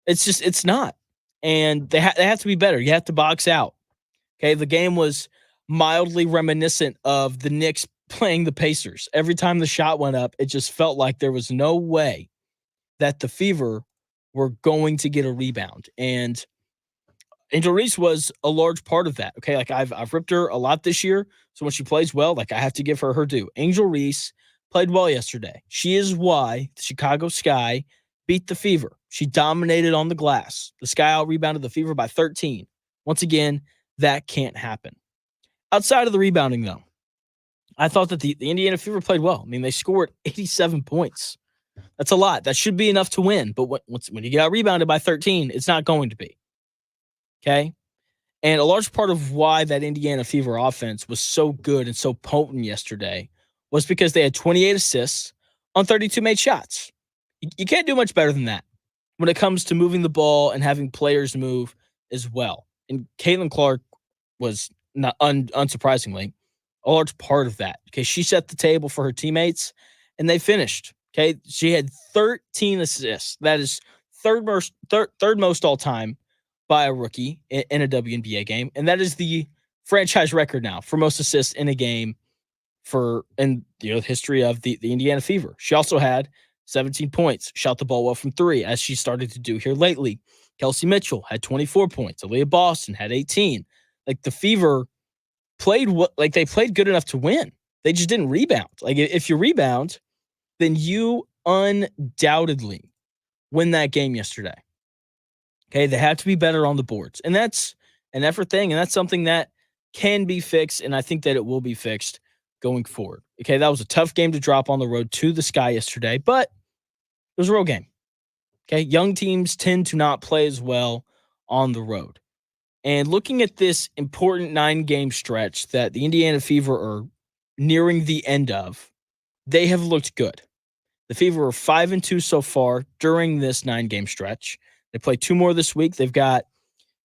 It's not. And they have to be better. You have to box out. Okay, the game was mildly reminiscent of the Knicks playing the Pacers. Every time the shot went up, it just felt like there was no way that the Fever were going to get a rebound. And Angel Reese was a large part of that. Okay. Like I've ripped her a lot this year. So when she plays well, like I have to give her due. Angel Reese played well yesterday. She is why the Chicago Sky beat the Fever. She dominated on the glass. The Sky out rebounded the Fever by 13. Once again, that can't happen. Outside of the rebounding, though, I thought that the Indiana Fever played well. I mean, they scored 87 points. That's a lot. That should be enough to win. But when you get out rebounded by 13, it's not going to be. Okay? And a large part of why that Indiana Fever offense was so good and so potent yesterday was because they had 28 assists on 32 made shots. You can't do much better than that when it comes to moving the ball and having players move as well. And Caitlin Clark was, not unsurprisingly, a large part of that. Okay, she set the table for her teammates, and they finished. Okay, she had 13 assists. That is third most all time by a rookie in a WNBA game, and that is the franchise record now for most assists in a game in the history of the Indiana Fever. She also had 17 points, shot the ball well from three, as she started to do here lately. Kelsey Mitchell had 24 points. Aaliyah Boston had 18. Like the Fever played they played good enough to win. They just didn't rebound. Like if you rebound, then you undoubtedly win that game yesterday. Okay, they have to be better on the boards. And that's an effort thing, and that's something that can be fixed, and I think that it will be fixed going forward. Okay, that was a tough game to drop on the road to the Sky yesterday, but it was a real game. Okay, young teams tend to not play as well on the road. And looking at this important 9-game stretch that the Indiana Fever are nearing the end of, they have looked good. The Fever are 5-2 so far during this 9-game stretch. They play 2 more this week. They've got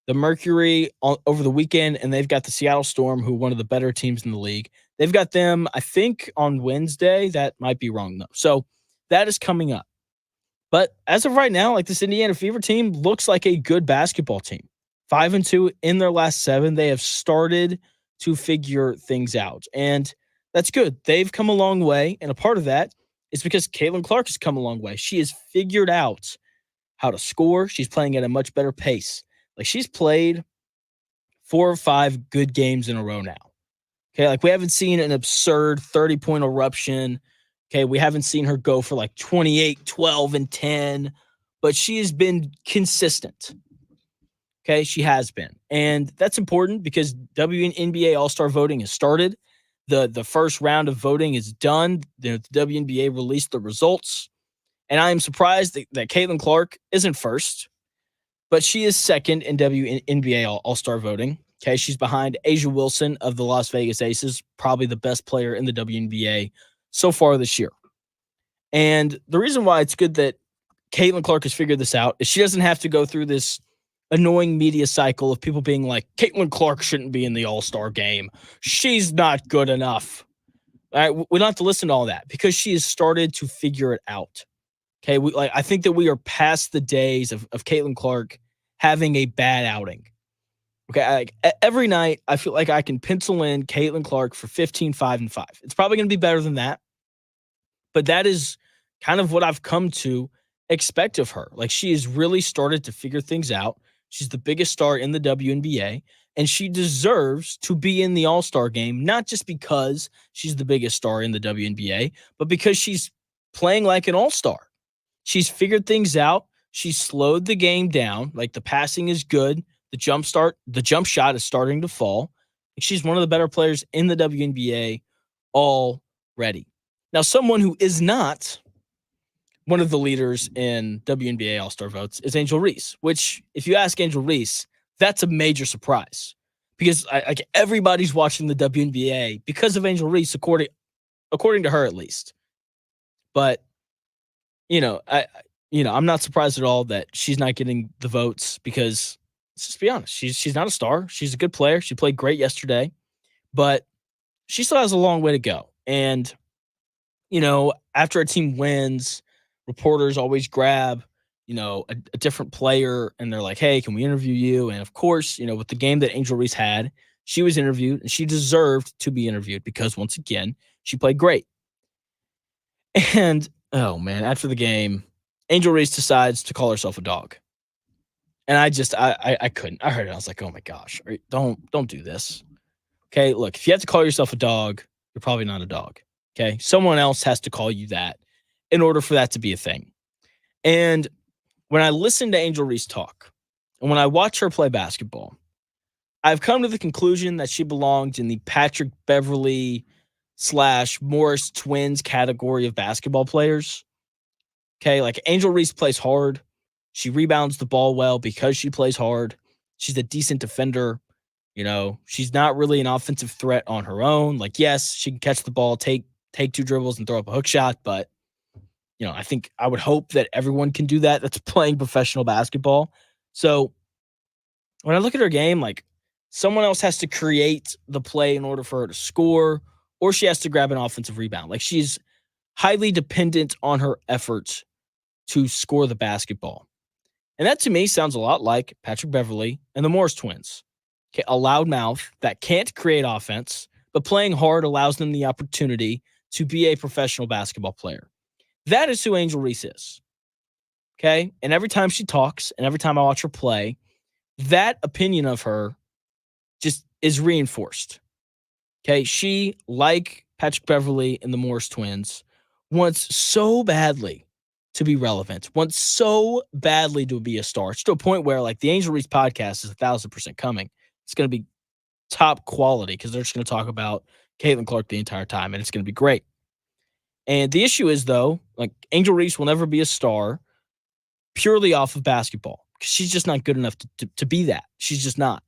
the Mercury over the weekend, and they've got the Seattle Storm, who are one of the better teams in the league. They've got them, I think, on Wednesday. That might be wrong, though. So that is coming up. But as of right now, like this Indiana Fever team looks like a good basketball team. 5-2 in their last 7. They have started to figure things out, and that's good. They've come a long way, and a part of that is because Caitlin Clark has come a long way. She has figured out how to score. She's playing at a much better pace. Like she's played 4 or 5 good games in a row now. Okay, like we haven't seen an absurd 30-point eruption. Okay, we haven't seen her go for like 28, 12, and 10, but she has been consistent. Okay, she has been. And that's important because WNBA All-Star voting has started. The first round of voting is done. The WNBA released the results. And I am surprised that Caitlin Clark isn't first, but she is second in WNBA All-Star voting. Okay, she's behind Asia Wilson of the Las Vegas Aces, probably the best player in the WNBA so far this year. And the reason why it's good that Caitlin Clark has figured this out is she doesn't have to go through this annoying media cycle of people being like, Caitlin Clark shouldn't be in the All-Star game. She's not good enough. All right, we don't have to listen to all that because she has started to figure it out. Okay, I think that we are past the days of Caitlin Clark having a bad outing. Okay, every night I feel like I can pencil in Caitlin Clark for 15, 5, and 5. It's probably going to be better than that, but that is kind of what I've come to expect of her. Like she has really started to figure things out. She's the biggest star in the WNBA, and she deserves to be in the All-Star game, not just because she's the biggest star in the WNBA, but because she's playing like an all-star. She's figured things out. She's slowed the game down. Like the passing is good. The jump shot is starting to fall. She's one of the better players in the WNBA already. Now, someone who is not one of the leaders in WNBA All-Star votes is Angel Reese, which, if you ask Angel Reese, that's a major surprise because everybody's watching the WNBA because of Angel Reese, according to her at least. But I'm not surprised at all that she's not getting the votes because, let's just be honest, she's not a star. She's a good player. She played great yesterday, but she still has a long way to go. And, after a team wins, reporters always grab, a different player and they're like, hey, can we interview you? And of course, with the game that Angel Reese had, she was interviewed and she deserved to be interviewed because once again, she played great. And oh man, after the game, Angel Reese decides to call herself a dog. And I couldn't. I heard it. I was like, oh my gosh, don't do this. Okay, look, if you have to call yourself a dog, you're probably not a dog. Okay, someone else has to call you that in order for that to be a thing. And when I listen to Angel Reese talk, and when I watch her play basketball, I've come to the conclusion that she belonged in the Patrick Beverley / Morris twins category of basketball players. Okay, like Angel Reese plays hard. She rebounds the ball well because she plays hard. She's a decent defender. She's not really an offensive threat on her own. Like, yes, she can catch the ball, take 2 dribbles and throw up a hook shot, but I would hope that everyone can do that that's playing professional basketball. So when I look at her game, like someone else has to create the play in order for her to score, or she has to grab an offensive rebound. Like she's highly dependent on her efforts to score the basketball. And that to me sounds a lot like Patrick Beverley and the Morris twins. Okay, a loud mouth that can't create offense, but playing hard allows them the opportunity to be a professional basketball player. That is who Angel Reese is. Okay, and every time she talks and every time I watch her play, that opinion of her just is reinforced. Okay, she, like Patrick Beverley and the Morris twins, wants so badly to be relevant, wants so badly to be a star. It's to a point where, like, the Angel Reese podcast is 1,000% coming. It's going to be top quality because they're just going to talk about Caitlin Clark the entire time, and it's going to be great. And the issue is, though, like, Angel Reese will never be a star purely off of basketball because she's just not good enough to be that. She's just not.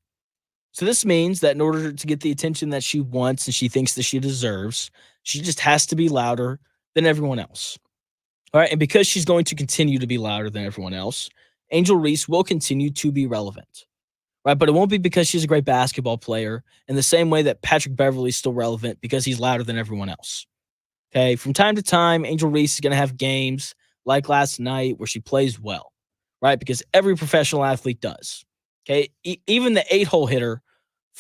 So this means that in order to get the attention that she wants and she thinks that she deserves, she just has to be louder than everyone else. All right. And because she's going to continue to be louder than everyone else, Angel Reese will continue to be relevant. Right. But it won't be because she's a great basketball player in the same way that Patrick Beverley is still relevant because he's louder than everyone else. Okay. From time to time, Angel Reese is going to have games like last night where she plays well. Right. Because every professional athlete does. Okay. Even the 8-hole hitter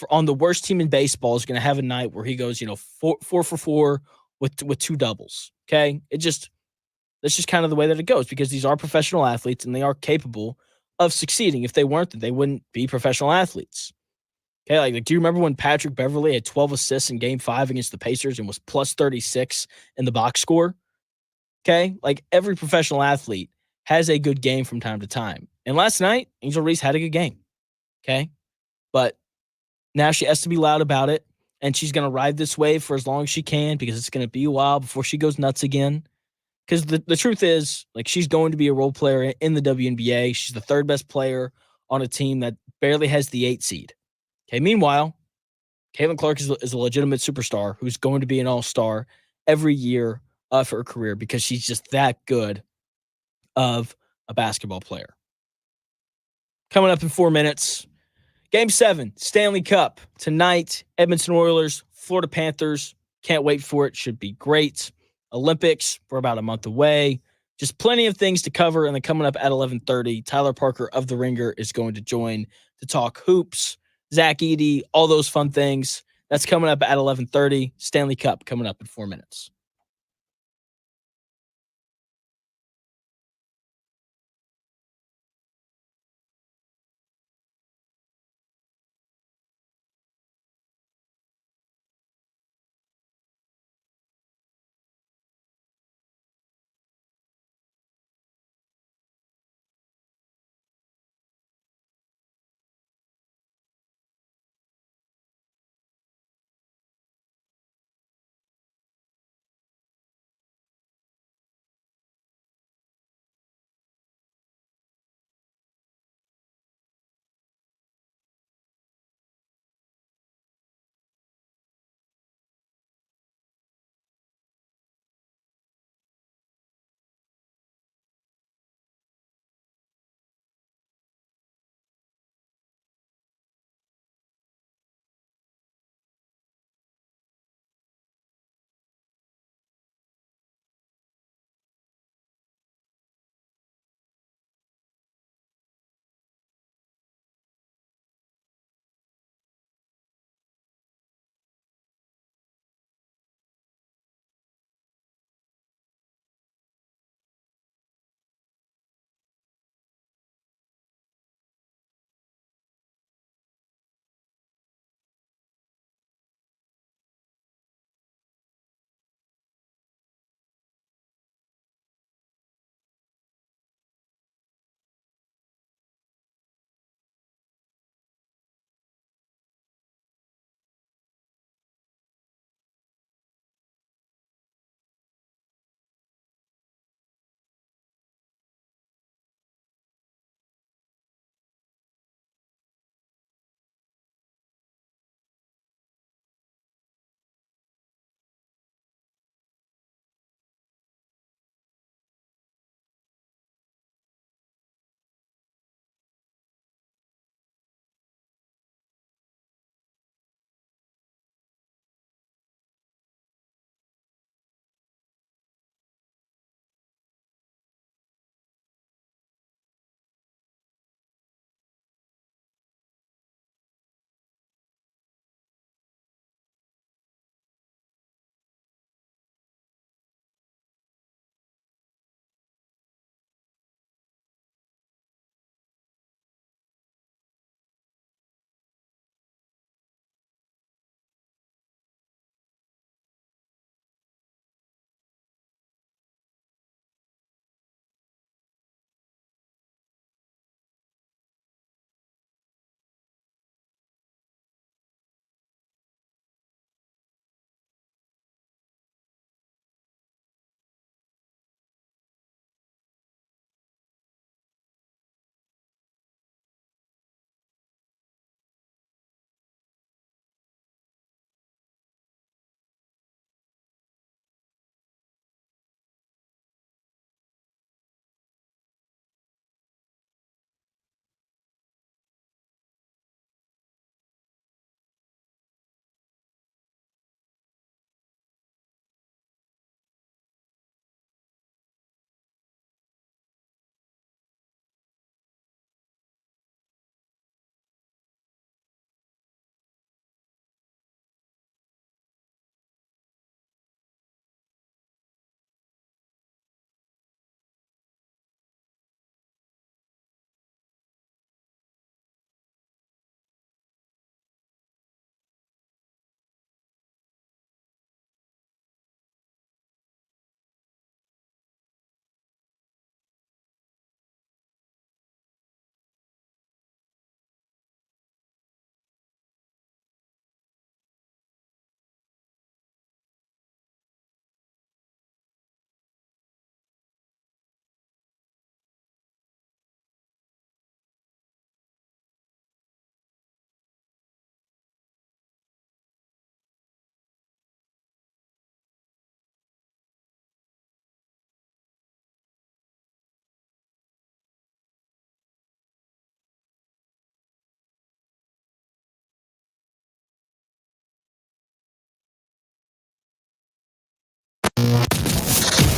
on the worst team in baseball is going to have a night where he goes, 4 for 4 with 2 doubles. Okay. That's just kind of the way that it goes because these are professional athletes and they are capable of succeeding. If they weren't, then they wouldn't be professional athletes. Okay. Like, do you remember when Patrick Beverley had 12 assists in game 5 against the Pacers and was plus 36 in the box score? Okay. Like every professional athlete has a good game from time to time. And last night, Angel Reese had a good game. Okay. But now she has to be loud about it, and she's going to ride this wave for as long as she can because it's going to be a while before she goes nuts again. Because the truth is, like, she's going to be a role player in the WNBA. She's the 3rd best player on a team that barely has the 8 seed. Okay. Meanwhile, Caitlin Clark is a legitimate superstar who's going to be an all-star every year of her career because she's just that good of a basketball player. Coming up in 4 minutes, Game 7, Stanley Cup. Tonight, Edmonton Oilers, Florida Panthers. Can't wait for it. Should be great. Olympics, we're about a month away. Just plenty of things to cover. And then coming up at 11:30, Tyler Parker of The Ringer is going to join to talk hoops, Zach Edey, all those fun things. That's coming up at 11:30. Stanley Cup coming up in 4 minutes.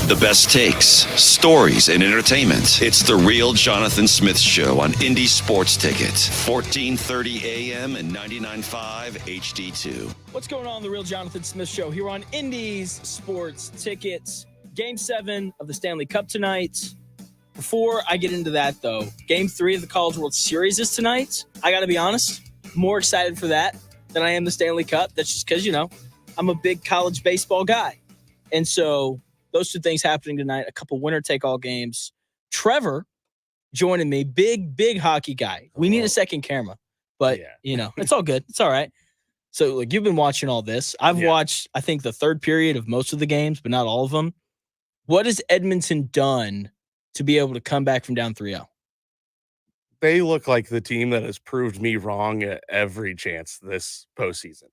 The best takes, stories, and entertainment. It's The Real Jonathan Smith Show on Indy Sports Ticket. 1430 AM and 99.5 HD2. What's going on? The Real Jonathan Smith Show here on Indy's Sports Tickets. Game 7 of the Stanley Cup tonight. Before I get into that, though, Game 3 of the College World Series is tonight. I got to be honest, more excited for that than I am the Stanley Cup. That's just because, I'm a big college baseball guy. And so those two things happening tonight, a couple winner-take-all games. Trevor joining me, big hockey guy. We need a second camera, but, it's all good. It's all right. So, look, you've been watching all this. I've watched, I think, the third period of most of the games, but not all of them. What has Edmonton done to be able to come back from down 3-0? They look like the team that has proved me wrong at every chance this postseason.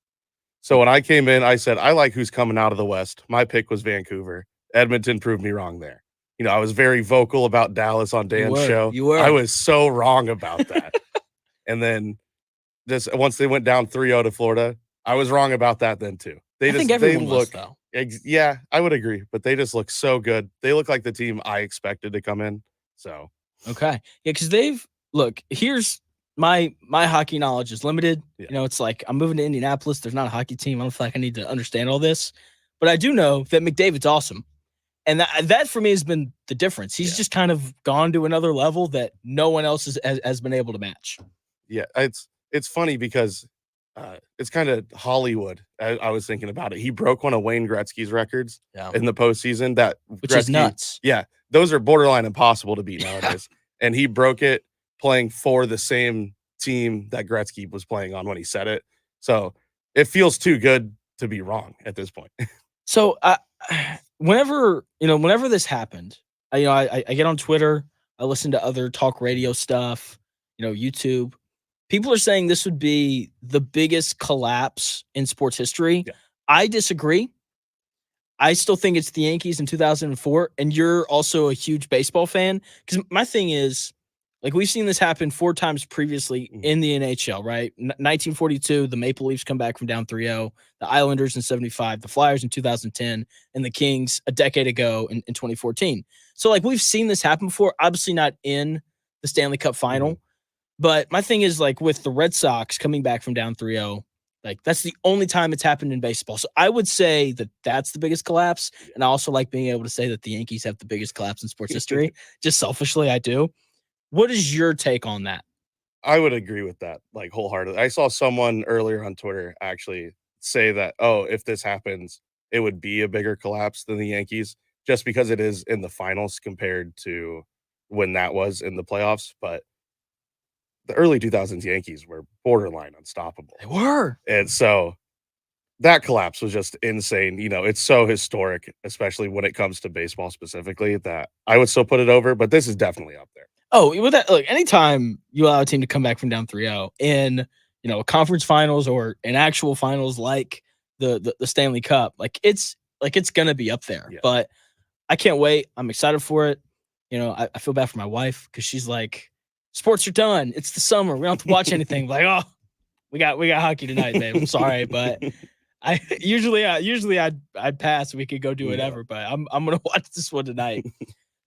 So when I came in, I said, I like who's coming out of the West. My pick was Vancouver. Edmonton proved me wrong there. I was very vocal about Dallas on Dan's show. You were. I was so wrong about that. And then just once they went down 3-0 to Florida, I was wrong about that then too. I think everyone was, though. Yeah, I would agree. But they just look so good. They look like the team I expected to come in. So okay. Yeah, because here's my hockey knowledge is limited. Yeah. It's like I'm moving to Indianapolis. There's not a hockey team. I don't feel like I need to understand all this. But I do know that McDavid's awesome. And that for me has been the difference. He's just kind of gone to another level that no one else has been able to match. Yeah, it's funny because it's kind of Hollywood. I was thinking about it. He broke one of Wayne Gretzky's records in the postseason. Which is nuts. Yeah, those are borderline impossible to beat nowadays. And he broke it playing for the same team that Gretzky was playing on when he said it. So it feels too good to be wrong at this point. So whenever this happened, I get on Twitter, I listen to other talk radio stuff, YouTube. People are saying this would be the biggest collapse in sports history. Yeah. I disagree. I still think it's the Yankees in 2004, and you're also a huge baseball fan. Because my thing is, we've seen this happen 4 times previously in the NHL, right? 1942, the Maple Leafs come back from down 3-0, the Islanders in 75, the Flyers in 2010, and the Kings a decade ago in 2014. So, we've seen this happen before, obviously not in the Stanley Cup final. But my thing is, with the Red Sox coming back from down 3-0, that's the only time it's happened in baseball. So I would say that that's the biggest collapse. And I also like being able to say that the Yankees have the biggest collapse in sports history. Just selfishly, I do. What is your take on that? I would agree with that, wholeheartedly. I saw someone earlier on Twitter actually say that, if this happens, it would be a bigger collapse than the Yankees, just because it is in the finals compared to when that was in the playoffs. But the early 2000s Yankees were borderline unstoppable. They were. And so that collapse was just insane. It's so historic, especially when it comes to baseball specifically, that I would still put it over, but this is definitely up there. Oh, with that, anytime you allow a team to come back from down 3-0 in, a conference finals or an actual finals like the Stanley Cup, it's going to be up there. Yeah. But I can't wait. I'm excited for it. I feel bad for my wife because she's like, sports are done. It's the summer. We don't have to watch anything. We got hockey tonight, babe. I'm sorry, but I usually I'd pass. We could go do whatever, but I'm gonna watch this one tonight.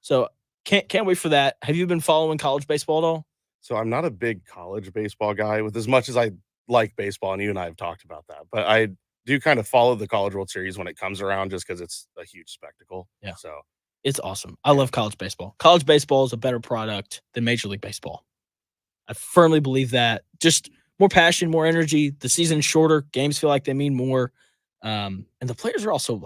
So can't wait for that. Have you been following college baseball at all? So I'm not a big college baseball guy with as much as I like baseball, and you and I have talked about that. But I do kind of follow the College World Series when it comes around just because it's a huge spectacle. Yeah. So it's awesome. I love college baseball. College baseball is a better product than Major League Baseball. I firmly believe that. Just more passion, more energy. The season's shorter. Games feel like they mean more. And the players are also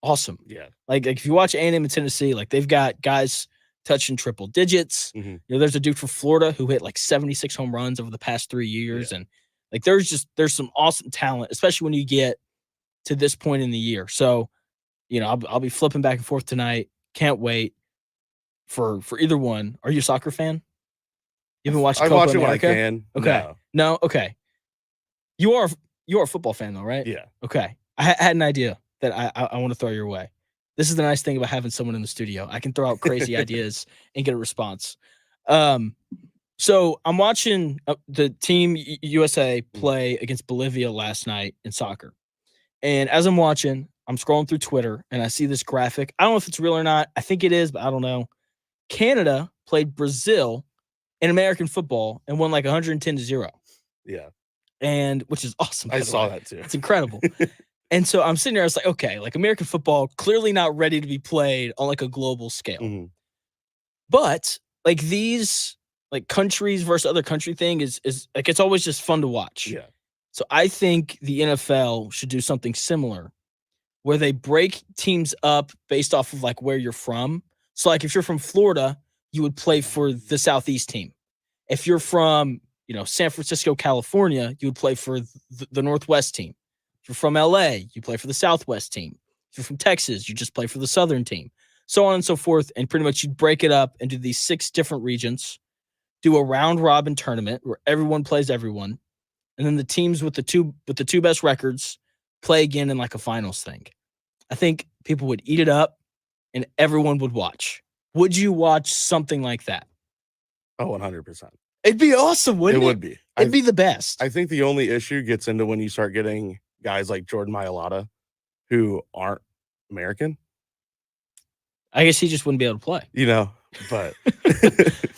awesome. Yeah. If you watch A&M and Tennessee, they've got guys touching triple digits. Mm-hmm. There's a dude from Florida who hit 76 home runs over the past 3 years. Yeah. And there's some awesome talent, especially when you get to this point in the year. So, I'll be flipping back and forth tonight. Can't wait for either one. Are you a soccer fan? You haven't watched Copa America? I watch it when I can. Okay. No. Okay. You are a football fan though, right? Yeah. Okay. I had an idea that I want to throw your way. This is the nice thing about having someone in the studio. I can throw out crazy ideas and get a response. So I'm watching the team USA play against Bolivia last night in soccer. And as I'm watching, I'm scrolling through Twitter and I see this graphic. I don't know if it's real or not. I think it is, but I don't know. Canada played Brazil in American football and won like 110-0. Yeah. And which is awesome. I saw that too. It's incredible. And so I'm sitting there, I was like, okay, like American football clearly not ready to be played on like a global scale. Mm-hmm. But like these like countries versus other country thing is like it's always just fun to watch. Yeah. So I think the NFL should do something similar where they break teams up based off of like where you're from. So like if you're from Florida, you would play for the Southeast team. If you're from, San Francisco, California, you would play for the Northwest team. If you're from LA, you play for the Southwest team. If you're from Texas, you just play for the Southern team. So on and so forth. And pretty much you'd break it up into these 6 different regions, do a round robin tournament where everyone plays everyone. And then the teams with the two best records play again in like a finals thing. I think people would eat it up and everyone would watch. Would you watch something like that? Oh, 100%. It'd be awesome, wouldn't it? It would be. It'd be the best. I think the only issue gets into when you start getting guys like Jordan Mailata who aren't American. I guess he just wouldn't be able to play. But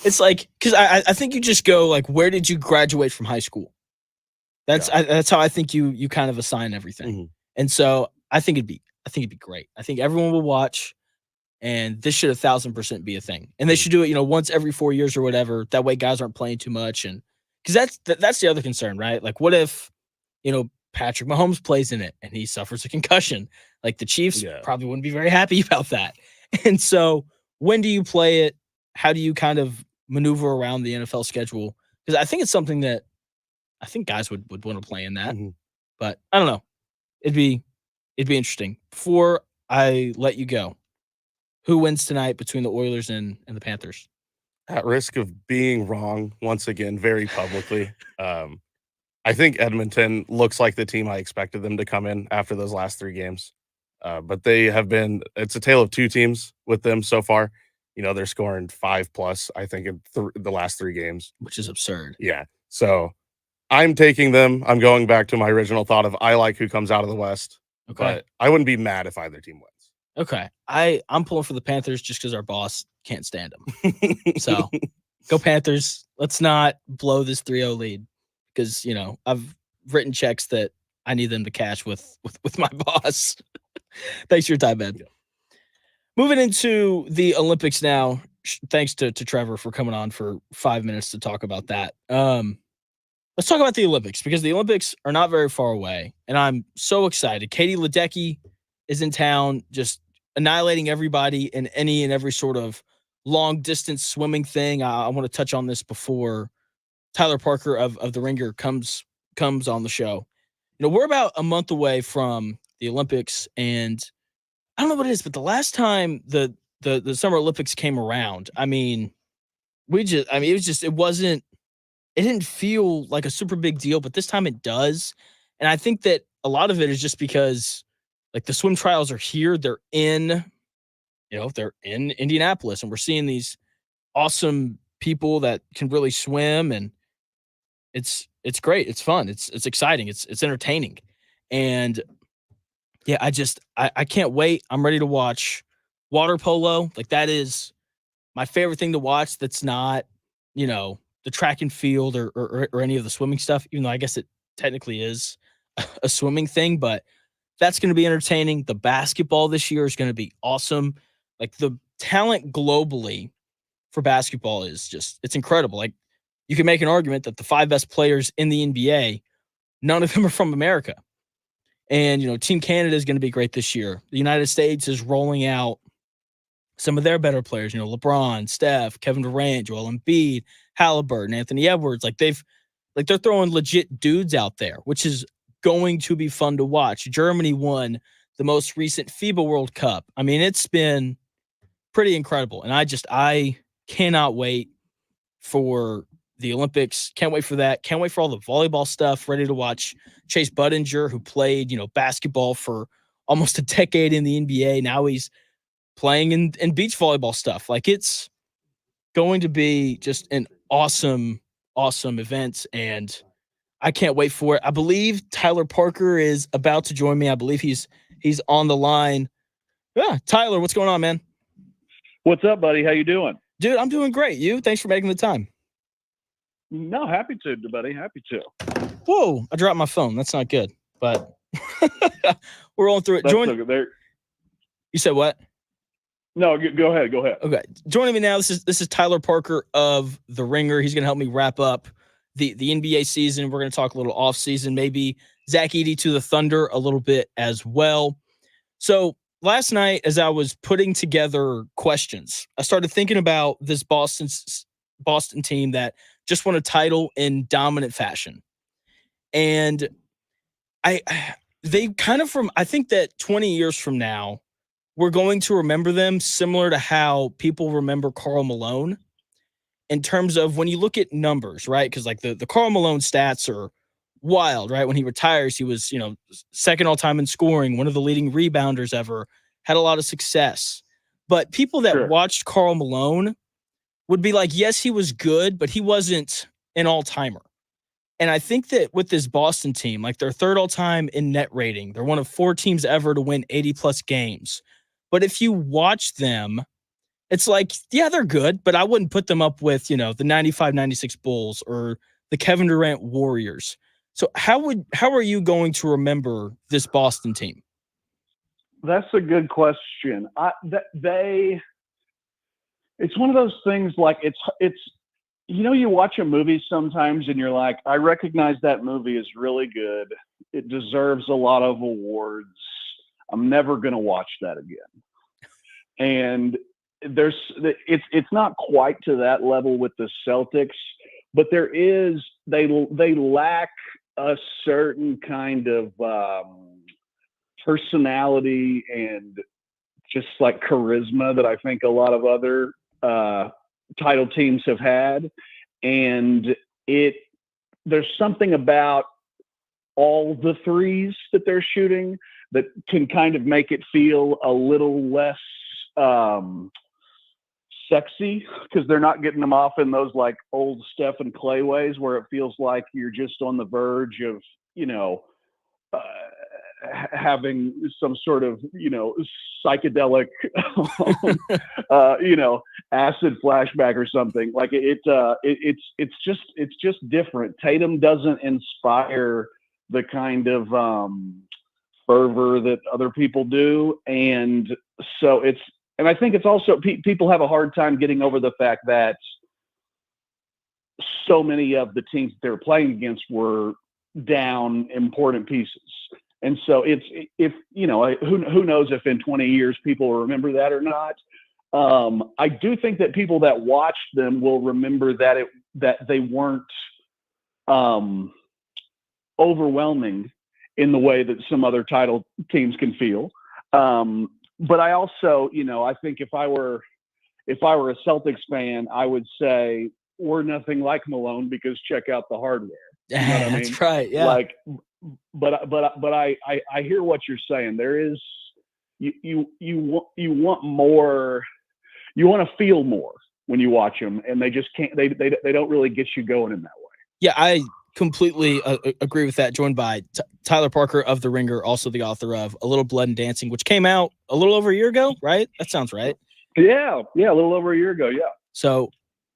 it's like, because I think you just go like, where did you graduate from high school? That's how I think you kind of assign everything. Mm-hmm. And so I think it'd be great. I think everyone will watch, and this should 1,000% be a thing. And they should do it, once every 4 years or whatever. That way, guys aren't playing too much, and because that's the other concern, right? Like, what if Patrick Mahomes plays in it and he suffers a concussion? Like the Chiefs probably wouldn't be very happy about that. And so, when do you play it? How do you kind of maneuver around the NFL schedule? Because I think it's something that I think guys would want to play in that. Mm-hmm. But I don't know. It'd be interesting. Before I let you go, who wins tonight between the Oilers and the Panthers? At risk of being wrong once again, very publicly, I think Edmonton looks like the team I expected them to come in after those last 3 games. But they have been, it's a tale of 2 teams with them so far. They're scoring 5+, I think, in the last 3 games. Which is absurd. Yeah. So I'm taking them. I'm going back to my original thought of I like who comes out of the West. Okay. But I wouldn't be mad if either team wins. Okay. I'm pulling for the Panthers just because our boss can't stand them. So go Panthers. Let's not blow this 3-0 lead because, I've written checks that I need them to cash with my boss. Thanks for your time, man. Yeah. Moving into the Olympics now. Thanks to Trevor for coming on for 5 minutes to talk about that. Let's talk about the Olympics because the Olympics are not very far away, and I'm so excited. Katie Ledecky is in town, just annihilating everybody in any and every sort of long-distance swimming thing. I want to touch on this before Tyler Parker of The Ringer comes on the show. We're about a month away from the Olympics, and I don't know what it is, but the last time the Summer Olympics came around, it didn't feel like a super big deal, but this time it does. And I think that a lot of it is just because like the swim trials are here. They're in Indianapolis, and we're seeing these awesome people that can really swim, and it's great. It's fun. It's exciting. It's entertaining. And yeah, I can't wait. I'm ready to watch water polo. Like that is my favorite thing to watch. That's not, the track and field or any of the swimming stuff, even though I guess it technically is a swimming thing, but that's going to be entertaining. The basketball this year is going to be awesome. Like the talent globally for basketball is it's incredible. Like you can make an argument that the 5 best players in the NBA, none of them are from America. And, Team Canada is going to be great this year. The United States is rolling out some of their better players, LeBron, Steph, Kevin Durant, Joel Embiid, Halliburton, Anthony Edwards. They're throwing legit dudes out there, which is going to be fun to watch. Germany won the most recent FIBA World Cup. It's been pretty incredible. And I cannot wait for the Olympics. Can't wait for that. Can't wait for all the volleyball stuff. Ready to watch Chase Budinger, who played, basketball for almost a decade in the NBA. Now he's playing in beach volleyball stuff. Like it's going to be just an awesome event, and I can't wait for it. I believe Tyler Parker is about to join me. I believe he's He's on the line. Yeah, Tyler, what's going on, man? What's up, buddy? How you doing? Dude, I'm doing great. You? Thanks for making the time. No, happy to, buddy. Happy to. Whoa, I dropped my phone. That's not good, but we're rolling through it. That's so good. There. You said what? No, go ahead. Go ahead. Okay. Joining me now, this is Tyler Parker of The Ringer. He's going to help me wrap up the NBA season. We're going to talk a little off season, maybe Zach Edey to the Thunder a little bit as well. So last night, as I was putting together questions, I started thinking about this Boston team that just won a title in dominant fashion. And I think that 20 years from now, we're going to remember them similar to how people remember Karl Malone in terms of when you look at numbers, right? Because like the Karl Malone stats are wild, right? When he retires, he was, second all time in scoring, one of the leading rebounders ever, had a lot of success. But people that watched Karl Malone would be like, yes, he was good, but he wasn't an all-timer. And I think that with this Boston team, like they're third all-time in net rating. They're one of 4 teams ever to win 80-plus games. But if you watch them, it's like, yeah, they're good, but I wouldn't put them up with, the 95-96 Bulls or the Kevin Durant Warriors. So how are you going to remember this Boston team? That's a good question. It's one of those things like it's you watch a movie sometimes and you're like, I recognize that movie is really good. It deserves a lot of awards. I'm never going to watch that again. And it's not quite to that level with the Celtics, but they lack a certain kind of personality and just like charisma that I think a lot of other title teams have had. And there's something about all the threes that they're shooting that can kind of make it feel a little less sexy, because they're not getting them off in those like old Steph and Clay ways where it feels like you're just on the verge of, having some sort of, psychedelic, acid flashback or something. Like it's just different. Tatum doesn't inspire the kind of fervor that other people do. And so and I think it's also, people have a hard time getting over the fact that so many of the teams that they were playing against were down important pieces. And so who knows if in 20 years people will remember that or not. I do think that people that watched them will remember that they weren't overwhelming in the way that some other title teams can feel. But I also, I think if I were a Celtics fan, I would say we're nothing like Malone because check out the hardware. You know what I mean? That's right. Yeah. Like, but I hear what you're saying. There is you want more. You want to feel more when you watch them, and they just can't. They don't really get you going in that way. Yeah, I completely agree with that. Joined by Tyler Parker of The Ringer, also the author of A Little Blood and Dancing, which came out a little over a year ago, right? That sounds right. Yeah, a little over a year ago, yeah. So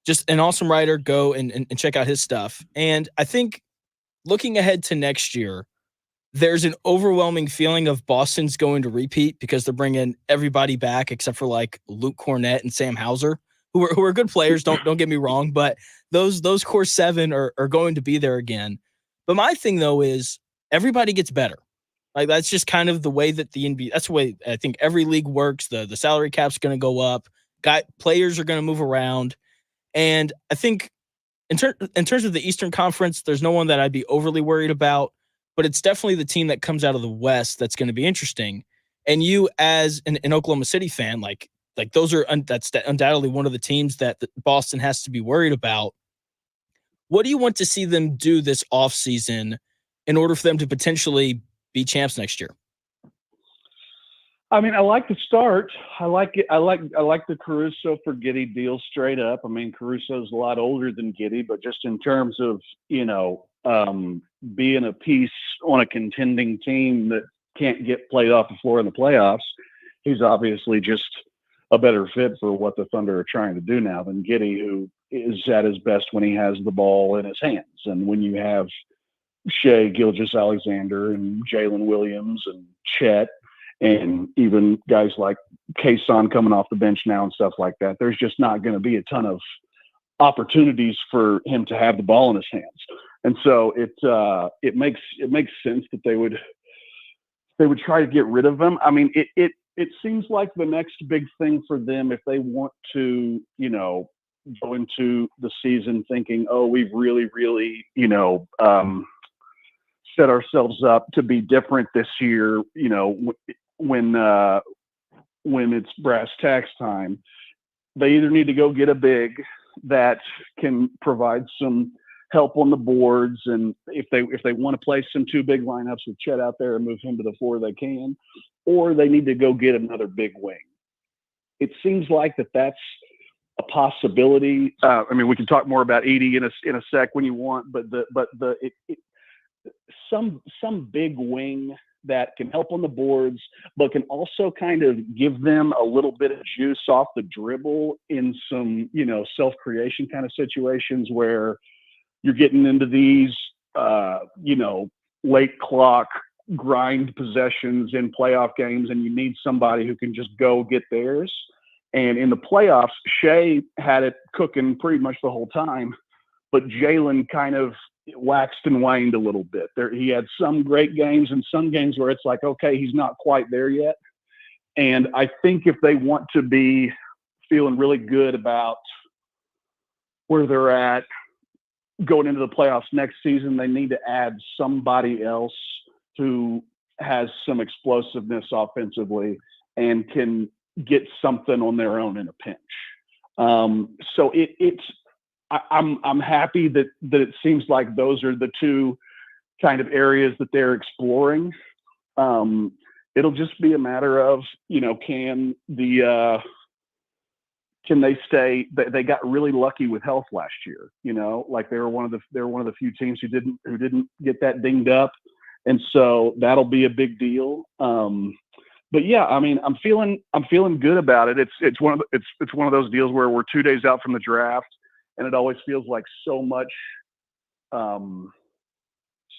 just an awesome writer. Go and check out his stuff. And I think looking ahead to next year, there's an overwhelming feeling of Boston's going to repeat because they're bringing everybody back except for like Luke Cornett and Sam Hauser, who are good players. Don't get me wrong, but those core 7 are going to be there again. But my thing though is everybody gets better. Like that's just kind of the way that the NBA. That's the way I think every league works. The salary cap's going to go up. Players are going to move around, and I think in terms of the Eastern Conference, there's no one that I'd be overly worried about. But it's definitely the team that comes out of the West that's going to be interesting. And you, as an Oklahoma City fan, like those are that's undoubtedly one of the teams that Boston has to be worried about. What do you want to see them do this offseason in order for them to potentially be champs next year? I mean, I like the start. I like it. I like the Caruso for Giddey deal straight up. I mean, Caruso's a lot older than Giddey, but just in terms of being a piece on a contending team that can't get played off the floor in the playoffs, he's obviously just a better fit for what the Thunder are trying to do now than Giddey, who is at his best when he has the ball in his hands. And when you have Shea Gilgeous-Alexander and Jalen Williams and Chet and even guys like Kason coming off the bench now and stuff like that, there's just not going to be a ton of opportunities for him to have the ball in his hands. And so it makes sense that they would try to get rid of him. I mean, it seems like the next big thing for them, if they want to, go into the season thinking, oh, we've really, really, set ourselves up to be different this year, when it's brass tacks time, they either need to go get a big that can provide some help on the boards, and if they want to play some two big lineups with Chet out there and move him to the floor, they can, or they need to go get another big wing. It seems like that's a possibility. I mean, we can talk more about Edey in a sec when you want, but some big wing that can help on the boards, but can also kind of give them a little bit of juice off the dribble in some, self-creation kind of situations where you're getting into these, late clock grind possessions in playoff games, and you need somebody who can just go get theirs. And in the playoffs, Shea had it cooking pretty much the whole time, but Jalen kind of waxed and waned a little bit. He had some great games and some games where it's like, okay, he's not quite there yet. And I think if they want to be feeling really good about where they're at going into the playoffs next season, they need to add somebody else who has some explosiveness offensively and can get something on their own in a pinch. So I'm happy that it seems like those are the two kind of areas that they're exploring. It'll just be a matter of, can they stay? They got really lucky with health last year. Like they were one of the few teams who didn't get that dinged up, and so that'll be a big deal. But yeah, I mean, I'm feeling good about it. It's one of those deals where we're 2 days out from the draft, and it always feels like so much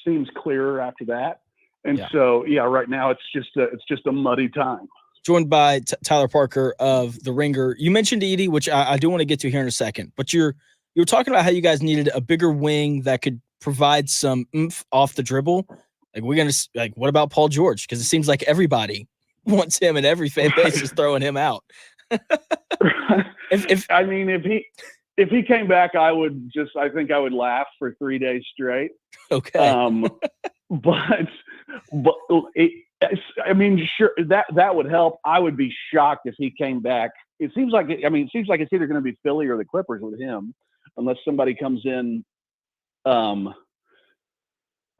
seems clearer after that. And so yeah, right now it's just a muddy time. Joined by Tyler Parker of The Ringer. You mentioned Edey, which I do want to get to here in a second, but you were talking about how you guys needed a bigger wing that could provide some oomph off the dribble. What about Paul George? Because it seems like everybody wants him and every fan base is throwing him out. If he came back, I think I would laugh for 3 days straight. Okay. Sure, that would help. I would be shocked if he came back. It seems like it's either going to be Philly or the Clippers with him, unless somebody comes in at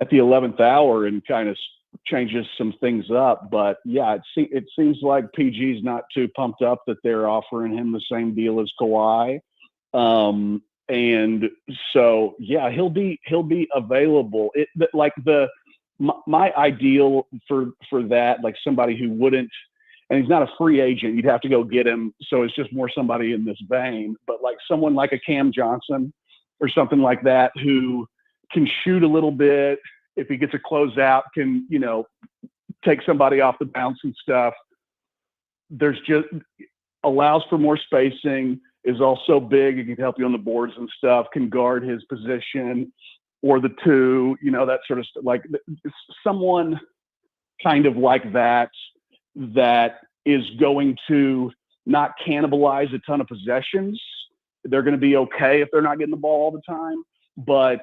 the 11th hour and kind of changes some things up. But yeah, it seems like PG's not too pumped up that they're offering him the same deal as Kawhi. And so yeah, he'll be available. My ideal for that, like somebody who wouldn't, and he's not a free agent, you'd have to go get him. So it's just more somebody in this vein, but like someone like a Cam Johnson or something like that, who can shoot a little bit. If he gets a closeout, can, take somebody off the bounce and stuff. There's just allows for more spacing, is also big. It can help you on the boards and stuff, can guard his position or the two, that sort of stuff. Like someone kind of like that is going to not cannibalize a ton of possessions. They're going to be okay if they're not getting the ball all the time, but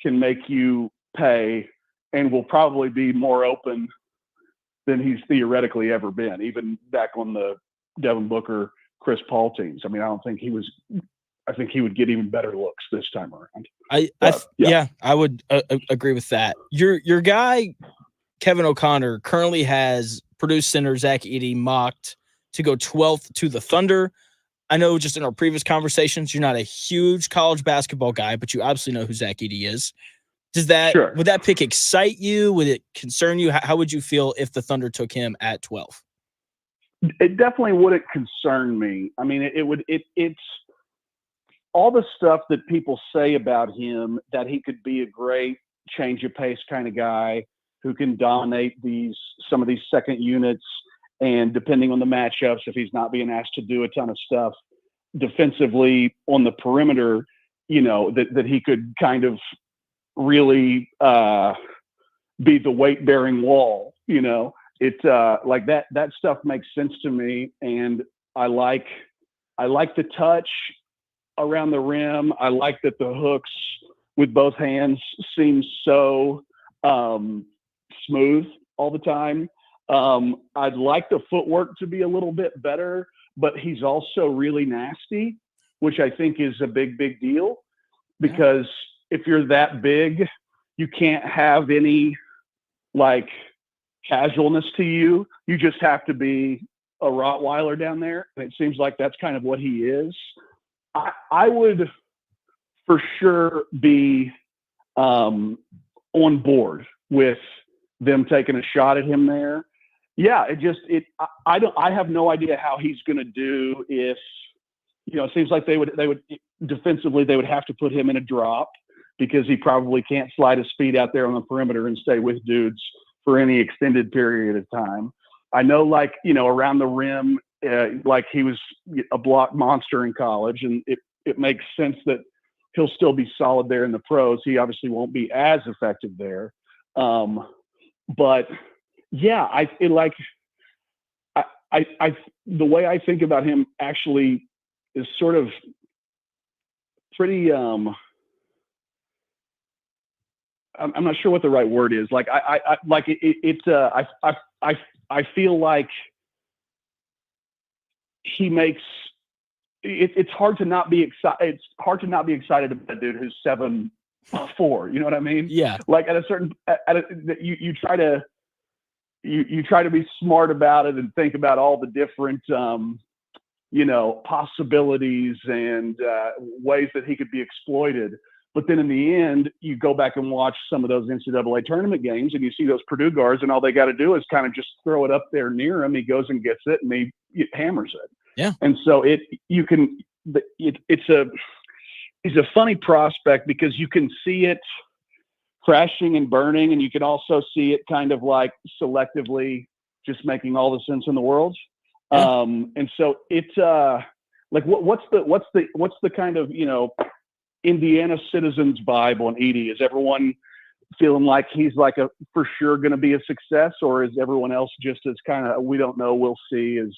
can make you pay and will probably be more open than he's theoretically ever been, even back on the Devin Booker, Chris Paul teams. I mean, I think he would get even better looks this time around. I would agree with that. Your guy, Kevin O'Connor, currently has Purdue center Zach Edey mocked to go 12th to the Thunder. I know just in our previous conversations, you're not a huge college basketball guy, but you obviously know who Zach Edey is. Would that pick excite you? Would it concern you? How would you feel if the Thunder took him at 12? It definitely wouldn't concern me. I mean, it's all the stuff that people say about him, that he could be a great change of pace kind of guy who can dominate some of these second units, and depending on the matchups, if he's not being asked to do a ton of stuff defensively on the perimeter, that he could kind of really be the weight bearing wall. It's like that stuff makes sense to me, and I like the touch around the rim. I like that the hooks with both hands seem so smooth all the time. I'd like the footwork to be a little bit better, but he's also really nasty, which I think is a big deal, because if you're that big, you can't have any like casualness to you. You just have to be a Rottweiler down there. And it seems like that's kind of what he is. I would for sure be on board with them taking a shot at him there. Yeah, I have no idea how he's going to do if, it seems like they would defensively, they would have to put him in a drop, because he probably can't slide his feet out there on the perimeter and stay with dudes for any extended period of time. I know, around the rim, like he was a block monster in college, and it makes sense that he'll still be solid there in the pros. He obviously won't be as effective there. But yeah, the way I think about him actually is sort of pretty, I'm not sure what the right word is. Like, I feel like he makes it's hard to not be excited. It's hard to not be excited about a dude who's 7'4". You know what I mean? Yeah. Like you try to be smart about it and think about all the different possibilities and ways that he could be exploited. But then in the end, you go back and watch some of those NCAA tournament games, and you see those Purdue guards, and all they got to do is kind of just throw it up there near him. He goes and gets it, and he hammers it. Yeah. And so he's a funny prospect, because you can see it crashing and burning, and you can also see it kind of like selectively just making all the sense in the world. Yeah. And so it's like what's the kind of Indiana citizens vibe on Edey? Is everyone feeling like he's like for sure going to be a success, or is everyone else just as kind of we don't know, we'll see as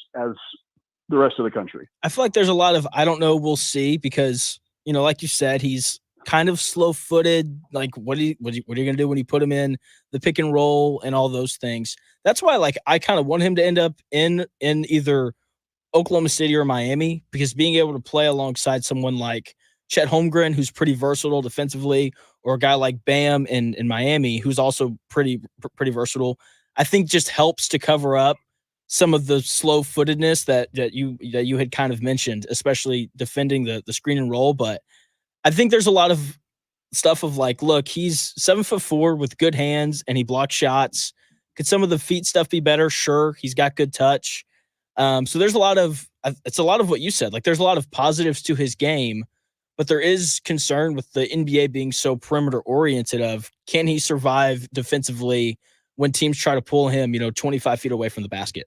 the rest of the country? I feel like there's a lot of I don't know, we'll see, because like you said, he's kind of slow-footed. Like, what are you going to do when you put him in the pick and roll and all those things? That's why, I kind of want him to end up in either Oklahoma City or Miami, because being able to play alongside someone like Chet Holmgren, who's pretty versatile defensively, or a guy like Bam in Miami, who's also pretty versatile, I think just helps to cover up some of the slow-footedness that you had kind of mentioned, especially defending the screen and roll. But I think there's a lot of stuff of look, he's 7'4" with good hands, and he blocks shots. Could some of the feet stuff be better? Sure. He's got good touch. So there's it's a lot of what you said. There's a lot of positives to his game, but there is concern with the NBA being so perimeter oriented of, can he survive defensively when teams try to pull him, 25 feet away from the basket?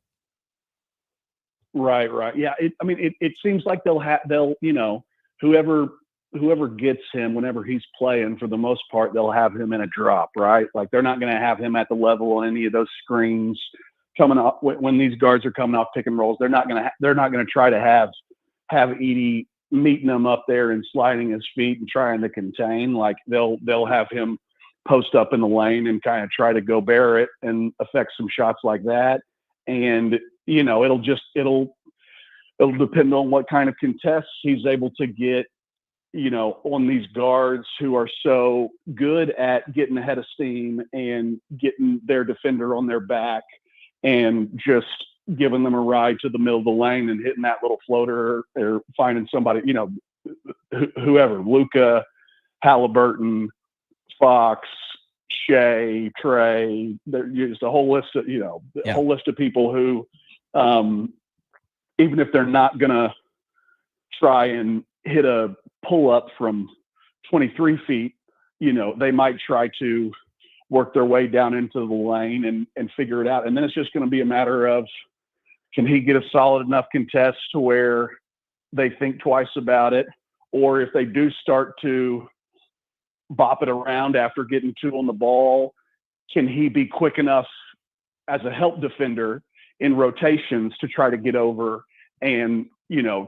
Right. Yeah. It seems like they'll whoever gets him whenever he's playing, for the most part, they'll have him in a drop, right? Like, they're not going to have him at the level on any of those screens coming up when these guards are coming off pick and rolls. They're not going to try to have Edey meeting them up there and sliding his feet and trying to contain. Like, they'll have him post up in the lane and kind of try to go bear it and affect some shots like that. And it'll depend on what kind of contests he's able to get, on these guards who are so good at getting ahead of steam and getting their defender on their back and just giving them a ride to the middle of the lane and hitting that little floater, or finding somebody, whoever, Luka, Halliburton, Fox, Shea, Trey. There's a whole list of a whole list of people who, even if they're not gonna try and hit a pull up from 23 feet, they might try to work their way down into the lane and figure it out. And then it's just going to be a matter of, can he get a solid enough contest to where they think twice about it? Or if they do start to bop it around after getting two on the ball, can he be quick enough as a help defender in rotations to try to get over and,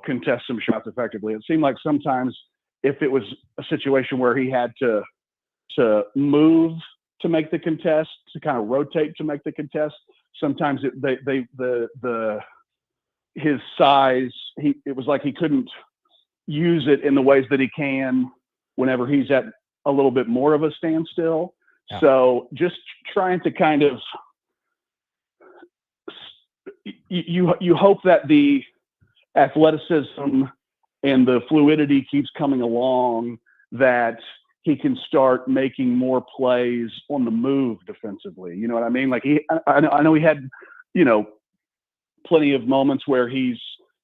contest some shots effectively? It seemed like sometimes if it was a situation where he had to move to make the contest, to kind of rotate to make the contest, sometimes his size, it was like he couldn't use it in the ways that he can whenever he's at a little bit more of a standstill. Yeah. So just trying to kind of, you hope that the athleticism and the fluidity keeps coming along, that he can start making more plays on the move defensively. You know what I mean? Like I know he had, plenty of moments where he's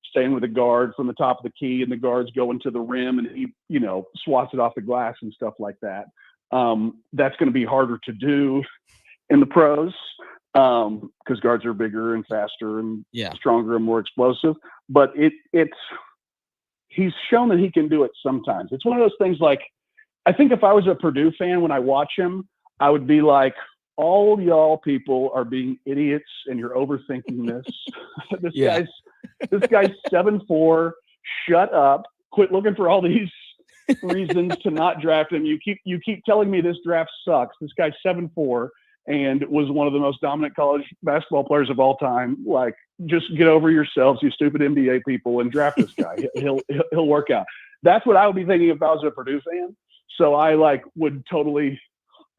staying with a guard from the top of the key and the guard's going to the rim and he, swats it off the glass and stuff like that. That's going to be harder to do in the pros because guards are bigger and faster and stronger and more explosive. But he's shown that he can do it sometimes. It's one of those things like, I think if I was a Purdue fan, when I watch him, I would be like, all y'all people are being idiots and you're overthinking this. This guy's 7'4". Shut up. Quit looking for all these reasons to not draft him. You keep telling me this draft sucks. This guy's 7'4" and was one of the most dominant college basketball players of all time. Like, just get over yourselves, you stupid NBA people, and draft this guy. He'll work out. That's what I would be thinking if I was a Purdue fan. So I would totally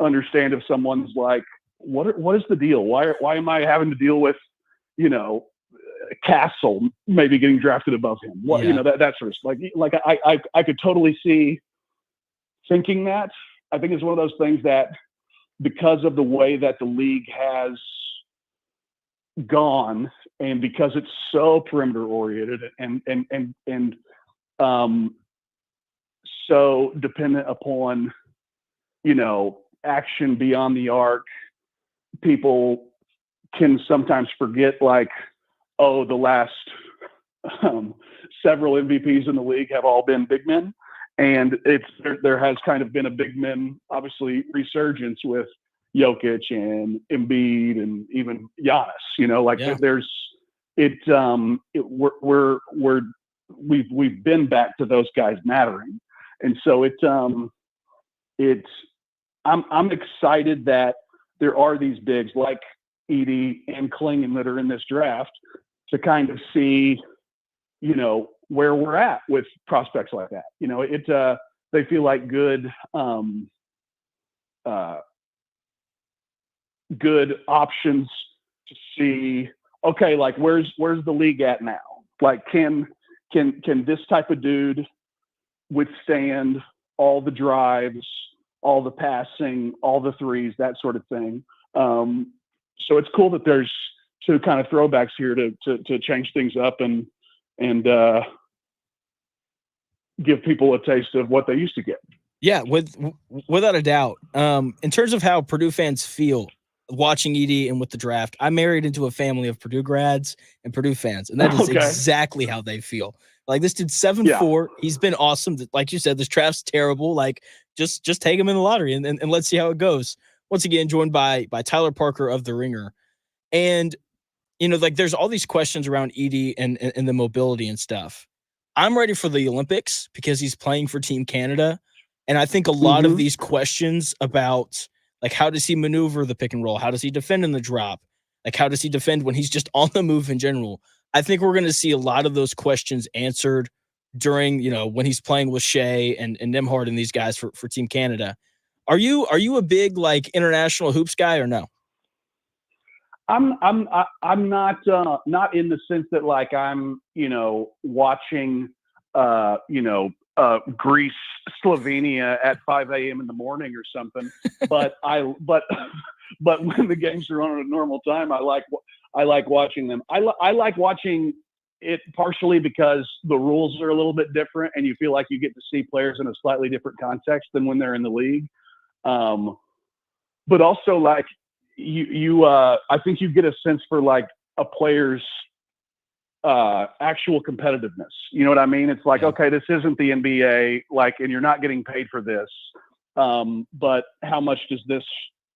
understand if someone's like, what is the deal? Why am I having to deal with, Castle maybe getting drafted above him? That sort of stuff. Like I could totally see thinking that. I think it's one of those things that, because of the way that the league has gone and because it's so perimeter oriented and so dependent upon, action beyond the arc, people can sometimes forget, the last several MVPs in the league have all been big men. And there has kind of been a big men, obviously, resurgence with Jokic and Embiid and even Giannis, we've been back to those guys mattering. And so I'm excited that there are these bigs like Edey and Klingon that are in this draft to kind of see, where we're at with prospects like that. They feel like good options to see, okay, like where's the league at now? Like, can this type of dude withstand all the drives, all the passing, all the threes, that sort of thing? So it's cool that there's two kind of throwbacks here to change things up and give people a taste of what they used to get. Yeah, without a doubt. In terms of how Purdue fans feel watching Edey and with the draft, I married into a family of Purdue grads and Purdue fans, and that is exactly how they feel. Like, this dude's 7'4". He's been awesome. Like you said, this draft's terrible. Like, just take him in the lottery and let's see how it goes. Once again, joined by Tyler Parker of The Ringer. And, there's all these questions around Edey and the mobility and stuff. I'm ready for the Olympics because he's playing for Team Canada. And I think a lot of these questions about, how does he maneuver the pick and roll? How does he defend in the drop? How does he defend when he's just on the move in general? I think we're going to see a lot of those questions answered during, when he's playing with Shea and Nembhard and these guys for Team Canada. Are you a big international hoops guy or no? I'm not in the sense that I'm watching Greece, Slovenia at 5 a.m. in the morning or something. But when the games are on at a normal time, I like watching them. I like watching it partially because the rules are a little bit different, and you feel like you get to see players in a slightly different context than when they're in the league. But also, like I think you get a sense for like a player's actual competitiveness. You know what I mean? It's like, okay, this isn't the NBA, like, and you're not getting paid for this. But how much does this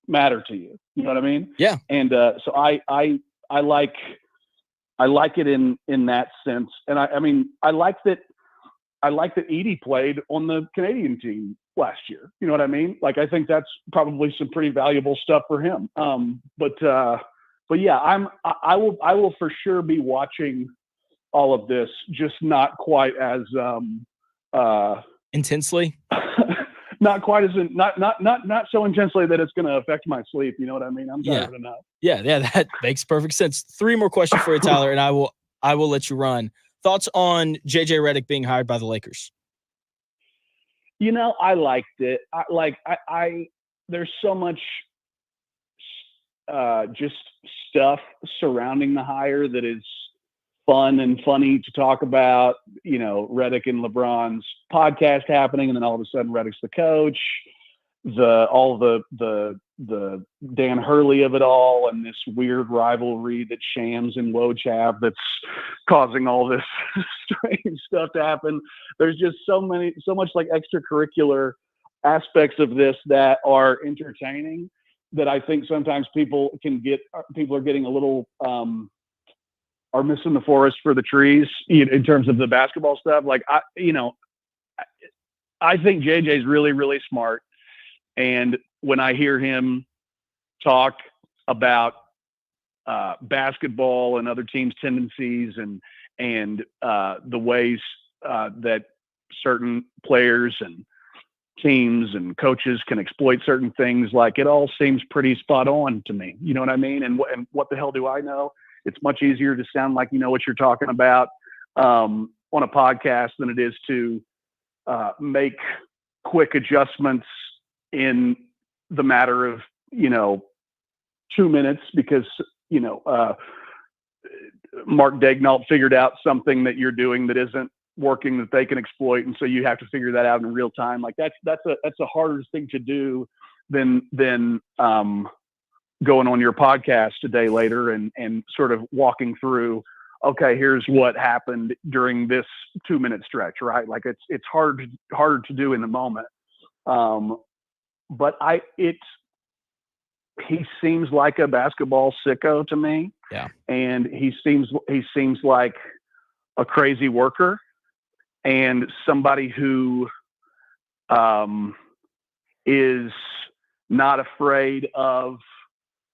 matter to you? You know what I mean? Yeah. And so I like it in that sense. And I mean, I like that Edie played on the Canadian team last year. You know what I mean? Like, I think that's probably some pretty valuable stuff for him. But yeah, I will for sure be watching all of this, just not quite as intensely. Not quite as not so intensely that it's going to affect my sleep. You know what I mean? I'm tired enough. Yeah, that makes perfect sense. 3 more questions for you, Tyler, and I will let you run. Thoughts on JJ Redick being hired by the Lakers? You know, I liked it. There's so much just stuff surrounding the hire that is fun and funny to talk about. You know, Redick and LeBron's podcast happening, and then all of a sudden Redick's the coach. The Dan Hurley of it all, and this weird rivalry that Shams and Woj have that's causing all this strange stuff to happen. There's just so much like extracurricular aspects of this that are entertaining that I think sometimes people are getting a little are missing the forest for the trees in terms of the basketball stuff. Like, I think JJ's really, really smart. And when I hear him talk about basketball and other teams' tendencies and the ways that certain players and teams and coaches can exploit certain things, like, it all seems pretty spot on to me. You know what I mean? And what the hell do I know? It's much easier to sound like you know what you're talking about on a podcast than it is to make quick adjustments in the matter of 2 minutes because Mark Daignault figured out something that you're doing that isn't working that they can exploit, and so you have to figure that out in real time. Like, that's a harder thing to do than going on your podcast a day later and sort of walking through, okay, here's what happened during this 2 minute stretch, right? Like, it's harder to do in the moment. But he seems like a basketball sicko to me. Yeah. And he seems like a crazy worker and somebody who is not afraid of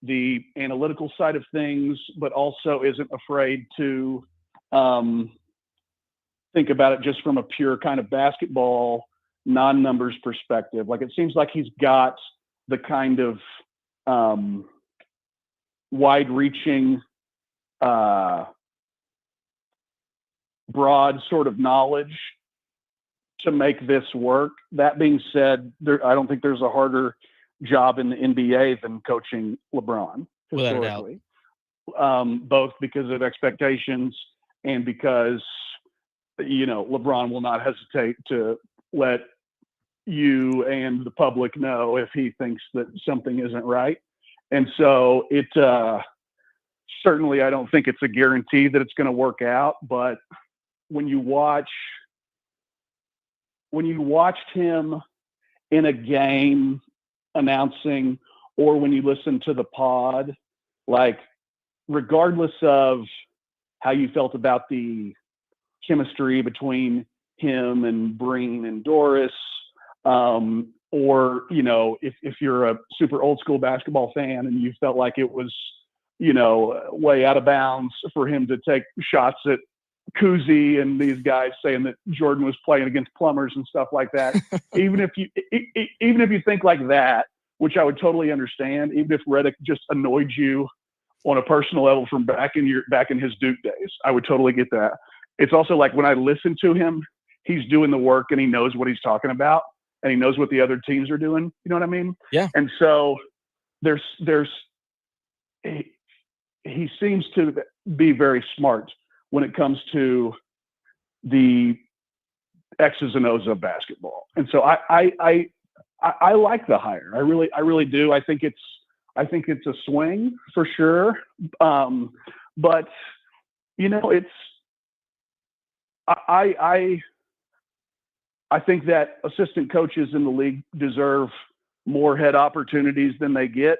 the analytical side of things, but also isn't afraid to think about it just from a pure kind of basketball, non-numbers perspective. Like, it seems like he's got the kind of wide-reaching, broad sort of knowledge to make this work. That being said, I don't think there's a harder job in the NBA than coaching LeBron historically, both because of expectations and because LeBron will not hesitate to let you and the public know if he thinks that something isn't right. And so it certainly, I don't think it's a guarantee that it's going to work out, but when you watched him in a game announcing, or when you listen to the pod, like, regardless of how you felt about the chemistry between him and Breen and Doris, or if you're a super old school basketball fan and you felt like it was way out of bounds for him to take shots at Kuzi and these guys, saying that Jordan was playing against plumbers and stuff like that. even if you think like that, which I would totally understand, even if Redick just annoyed you on a personal level from back in his Duke days, I would totally get that. It's also like, when I listen to him, he's doing the work and he knows what he's talking about and he knows what the other teams are doing. You know what I mean? Yeah. And so he seems to be very smart when it comes to the X's and O's of basketball. And so I like the hire. I really do. I think it's a swing for sure. But I think that assistant coaches in the league deserve more head opportunities than they get.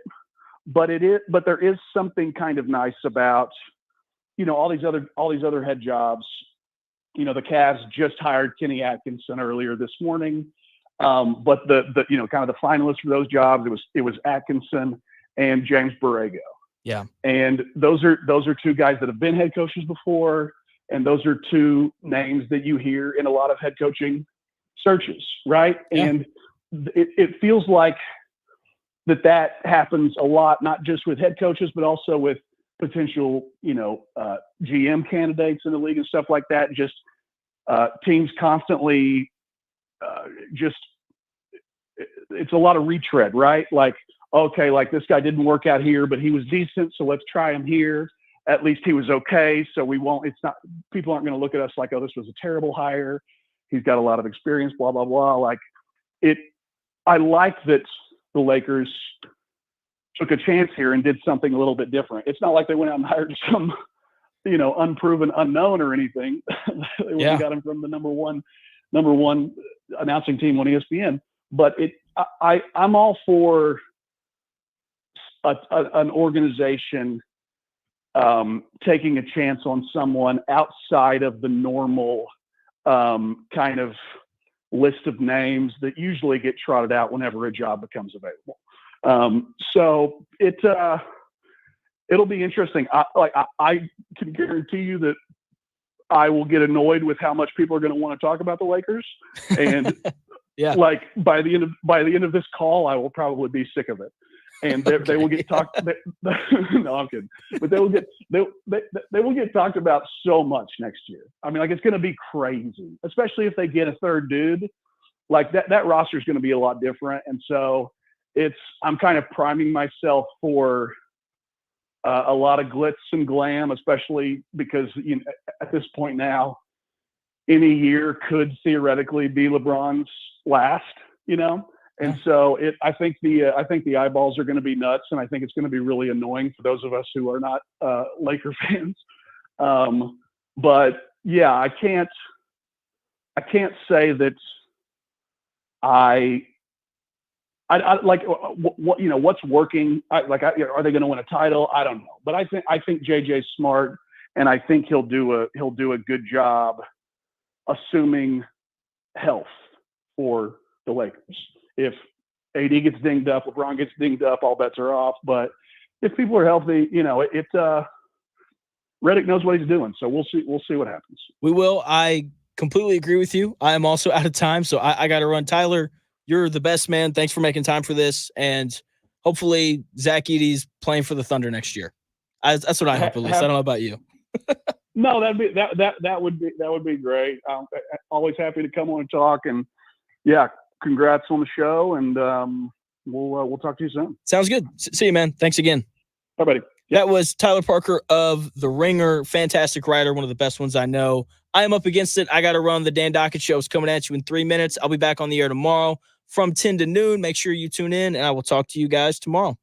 But there is something kind of nice about, all these other head jobs. The Cavs just hired Kenny Atkinson earlier this morning. But the kind of the finalists for those jobs, it was Atkinson and James Borrego. Yeah. And those are two guys that have been head coaches before. And those are two names that you hear in a lot of head coaching searches. Right. Yeah. And it feels like that happens a lot, not just with head coaches, but also with potential, GM candidates in the league and stuff like that. Just teams constantly it's a lot of retread, right? Like, okay, like this guy didn't work out here, but he was decent, so let's try him here. At least he was okay, so people aren't going to look at us like, oh, this was a terrible hire. He's got a lot of experience, blah, blah, blah. Like I like that the Lakers took a chance here and did something a little bit different. It's not like they went out and hired some, unproven unknown or anything. They got him from the number one announcing team on ESPN. But I'm all for an organization taking a chance on someone outside of the normal kind of list of names that usually get trotted out whenever a job becomes available. So it'll be interesting. I can guarantee you that I will get annoyed with how much people are going to want to talk about the Lakers, and like by the end of this call, I will probably be sick of it, and they will get talked. No, I'm kidding, but they will get talked about so much next year. I mean, like it's going to be crazy, especially if they get a third dude. Like that roster is going to be a lot different, and so I'm kind of priming myself for a lot of glitz and glam, especially because at this point now, any year could theoretically be LeBron's last, and so I think the eyeballs are going to be nuts, and I think it's going to be really annoying for those of us who are not Laker fans. But yeah, I can't say that I like what what's working. Are they going to win a title? I don't know, but I think JJ's smart, and I think he'll do a good job, assuming health for the Lakers. If AD gets dinged up, LeBron gets dinged up, all bets are off. But if people are healthy, Redick knows what he's doing, so we'll see what happens. We will. I completely agree with you. I am also out of time, so I got to run. Tyler, you're the best, man. Thanks for making time for this, and hopefully Zach Edey's playing for the Thunder next year. That's what I hope, at least. I don't know about you. No, that would be great. Always happy to come on and talk, and yeah, congrats on the show, and we'll talk to you soon. Sounds good. See you, man. Thanks again. Bye, buddy. That was Tyler Parker of The Ringer. Fantastic writer, one of the best ones I know. I am up against it. I got to run. The Dan Dockett Show is coming at you in 3 minutes. I'll be back on the air tomorrow from 10 to noon. Make sure you tune in, and I will talk to you guys tomorrow.